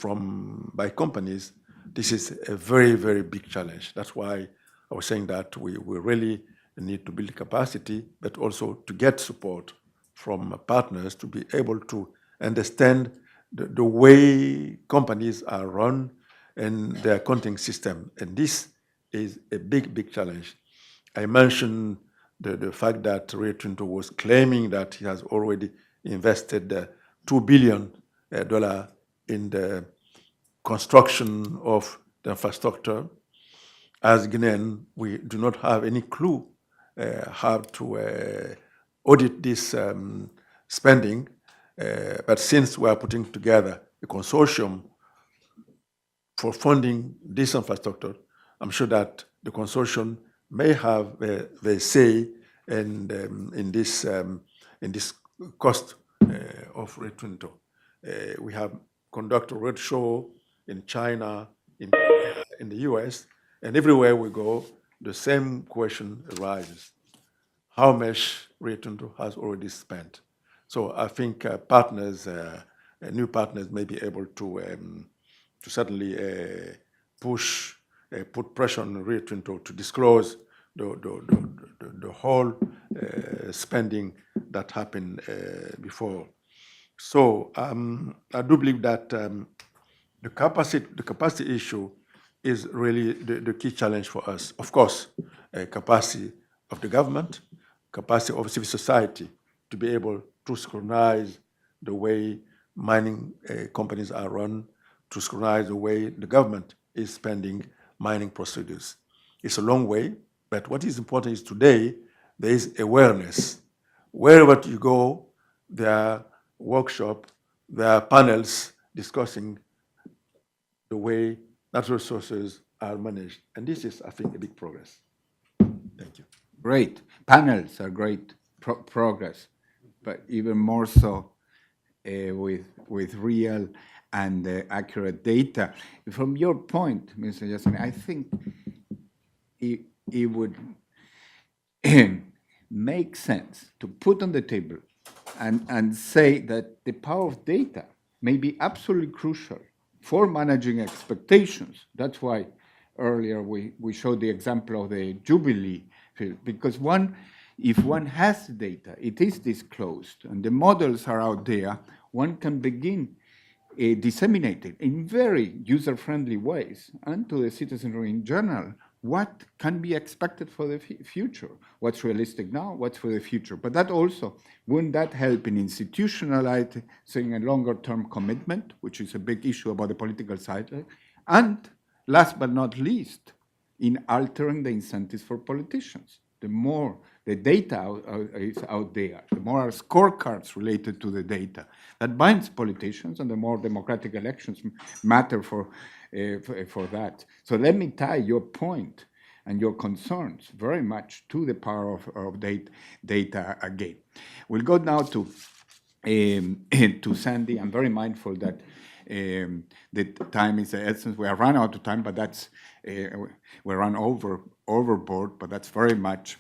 Speaker 6: by companies, this is a very, very big challenge. That's why I was saying that we really need to build capacity, but also to get support from partners to be able to understand the way companies are run and their accounting system. And this is a big, big challenge. I mentioned the fact that Rio Tinto was claiming that he has already invested $2 billion in the construction of the infrastructure. As Guinean, we do not have any clue how to audit this spending. But since we are putting together a consortium for funding this infrastructure, I'm sure that the consortium may have the say in this cost of Rio Tinto. We have conducted a roadshow in China, in the US, and everywhere we go, the same question arises. How much Rio Tinto has already spent? So I think partners, new partners may be able to certainly put pressure on Rio Tinto to disclose the whole spending that happened before. So I do believe that the capacity issue is really the key challenge for us. Of course, capacity of the government, capacity of civil society to be able to scrutinize the way mining companies are run, to scrutinize the way the government is spending mining procedures. It's a long way, but what is important is today there is awareness. Wherever you go, there are workshops, there are panels discussing the way natural resources are managed. And this is, I think, a big progress. Thank you.
Speaker 3: Great. Panels are great progress, but even more so with real and accurate data. From your point, Mr. Yansané, I think it would make sense to put on the table and say that the power of data may be absolutely crucial for managing expectations. That's why earlier we showed the example of the Jubilee field, because if one has data, it is disclosed, and the models are out there, one can begin disseminated in very user-friendly ways and to the citizenry in general what can be expected for the future, what's realistic now, what's for the future. But that also, wouldn't that help in institutionalizing a longer-term commitment, which is a big issue about the political side, and last but not least, in altering the incentives for politicians. The more the data is out there, the more scorecards related to the data that binds politicians, and the more democratic elections matter for that. So let me tie your point and your concerns very much to the power of data again. We'll go now to Sandy. I'm very mindful that the time is the essence. We have run out of time, but that's we run overboard. But that's very much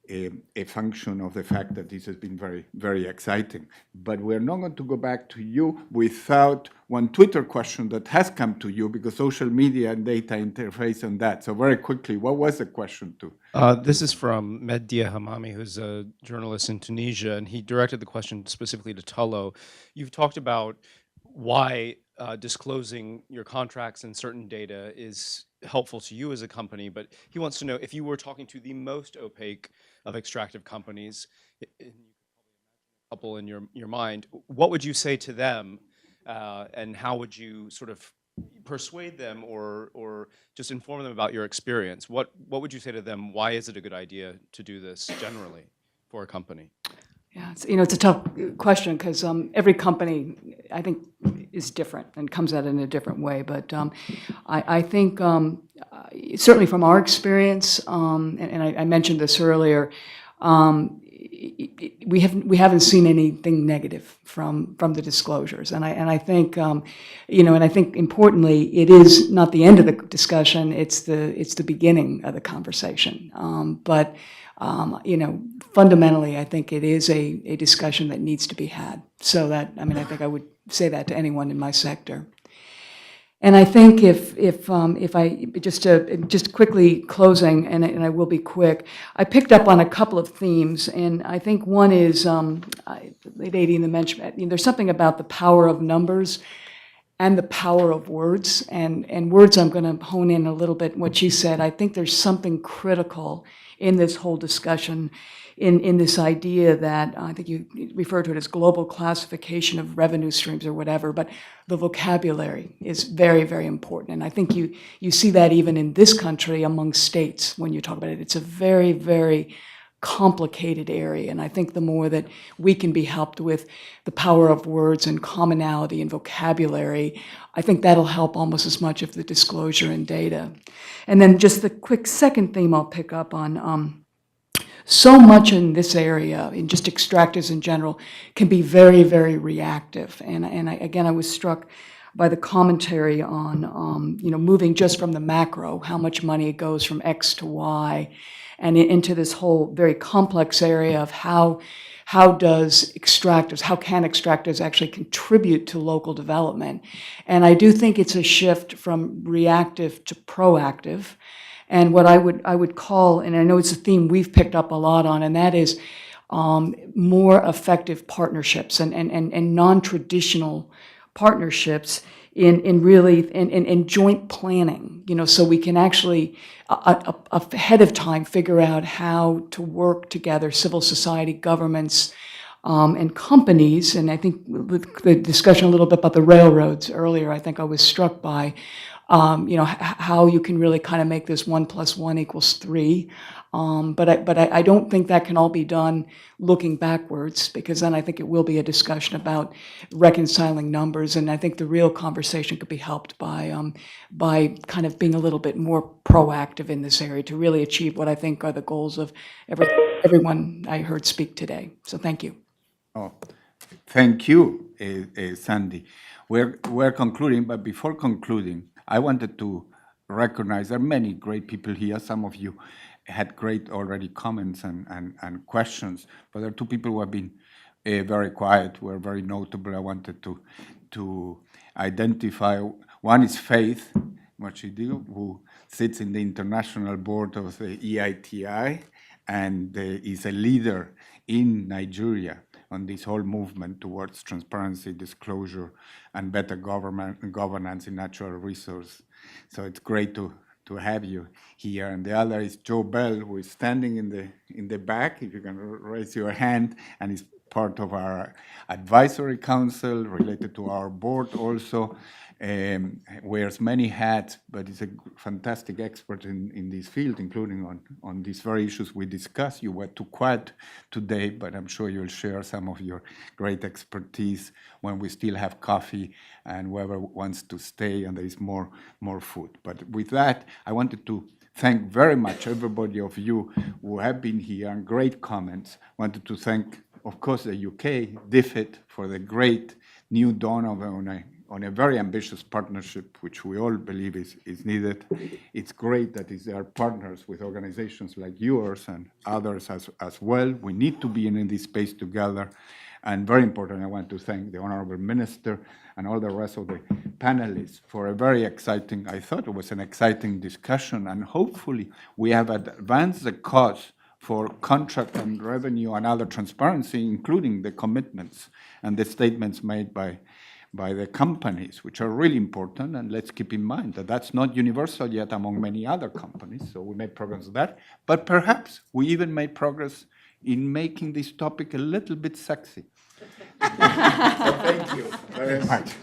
Speaker 3: a function of the fact that this has been very, very exciting. But we're not going to go back to you without one Twitter question that has come to you, because social media and data interface on that. So very quickly, what was the question to?
Speaker 14: This is from Meddia Hamami, who's a journalist in Tunisia, and he directed the question specifically to Tullow. You've talked about why disclosing your contracts and certain data is helpful to you as a company, but he wants to know if you were talking to the most opaque of extractive companies, and you could probably imagine a couple in your mind, what would you say to them, and how would you sort of persuade them or just inform them about your experience? What would you say to them? Why is it a good idea to do this generally for a company?
Speaker 7: Yeah, it's a tough question because every company, I think, is different and comes at it in a different way. But I think certainly from our experience, and I mentioned this earlier, we haven't seen anything negative from the disclosures, and I think and I think importantly, it is not the end of the discussion; it's the beginning of the conversation. But fundamentally, I think it is a discussion that needs to be had. So that I think I would say that to anyone in my sector. And I think if I just quickly closing, and I will be quick, I picked up on a couple of themes, and I think one is Lady in the mention. There's something about the power of numbers and the power of words, and words. I'm going to hone in a little bit what you said. I think there's something critical in this whole discussion, in this idea that I think you refer to it as global classification of revenue streams or whatever, but the vocabulary is very, very important. And I think you see that even in this country among states when you talk about it. It's a very, very complicated area. And I think the more that we can be helped with the power of words and commonality and vocabulary, I think that'll help almost as much of the disclosure and data. And then just the quick second theme I'll pick up on, so much in this area, in just extractives in general, can be very, very reactive. And I was struck by the commentary on, moving just from the macro, how much money goes from X to Y, and into this whole very complex area of how can extractives actually contribute to local development. And I do think it's a shift from reactive to proactive. And what I would call, and I know it's a theme we've picked up a lot on, and that is more effective partnerships and non-traditional partnerships in joint planning, so we can actually ahead of time figure out how to work together, civil society, governments, and companies. And I think with the discussion a little bit about the railroads earlier, I think I was struck by how you can really kind of make this 1 + 1 = 3. But I don't think that can all be done looking backwards, because then I think it will be a discussion about reconciling numbers. And I think the real conversation could be helped by kind of being a little bit more proactive in this area to really achieve what I think are the goals of everyone I heard speak today. So thank you.
Speaker 3: Oh, thank you, Sandy. We're concluding, but before concluding, I wanted to recognize there are many great people here. Some of you had great already comments and questions, but there are two people who have been very quiet, who are very notable. I wanted to identify. One is Faith Machidiu, who sits in the international board of the EITI and is a leader in Nigeria on this whole movement towards transparency, disclosure, and better governance in natural resource. So it's great to have you here. And the other is Joe Bell, who is standing in the back, if you can raise your hand, and is part of our advisory council related to our board also. Wears many hats, but is a fantastic expert in this field, including on these very issues we discussed. You were too quiet today, but I'm sure you'll share some of your great expertise when we still have coffee and whoever wants to stay and there is more food. But with that, I wanted to thank very much everybody of you who have been here and great comments. Wanted to thank, of course, the UK, DFID, for the great new dawn on a very ambitious partnership, which we all believe is needed. It's great that they are partners with organizations like yours and others as well. We need to be in this space together. And very important, I want to thank the Honorable Minister and all the rest of the panelists for a very exciting, I thought it was an exciting discussion. And hopefully we have advanced the cause for contract and revenue and other transparency, including the commitments and the statements made by the companies, which are really important. And let's keep in mind that that's not universal yet among many other companies. So we made progress on that. But perhaps we even made progress in making this topic a little bit sexy. So thank you very much.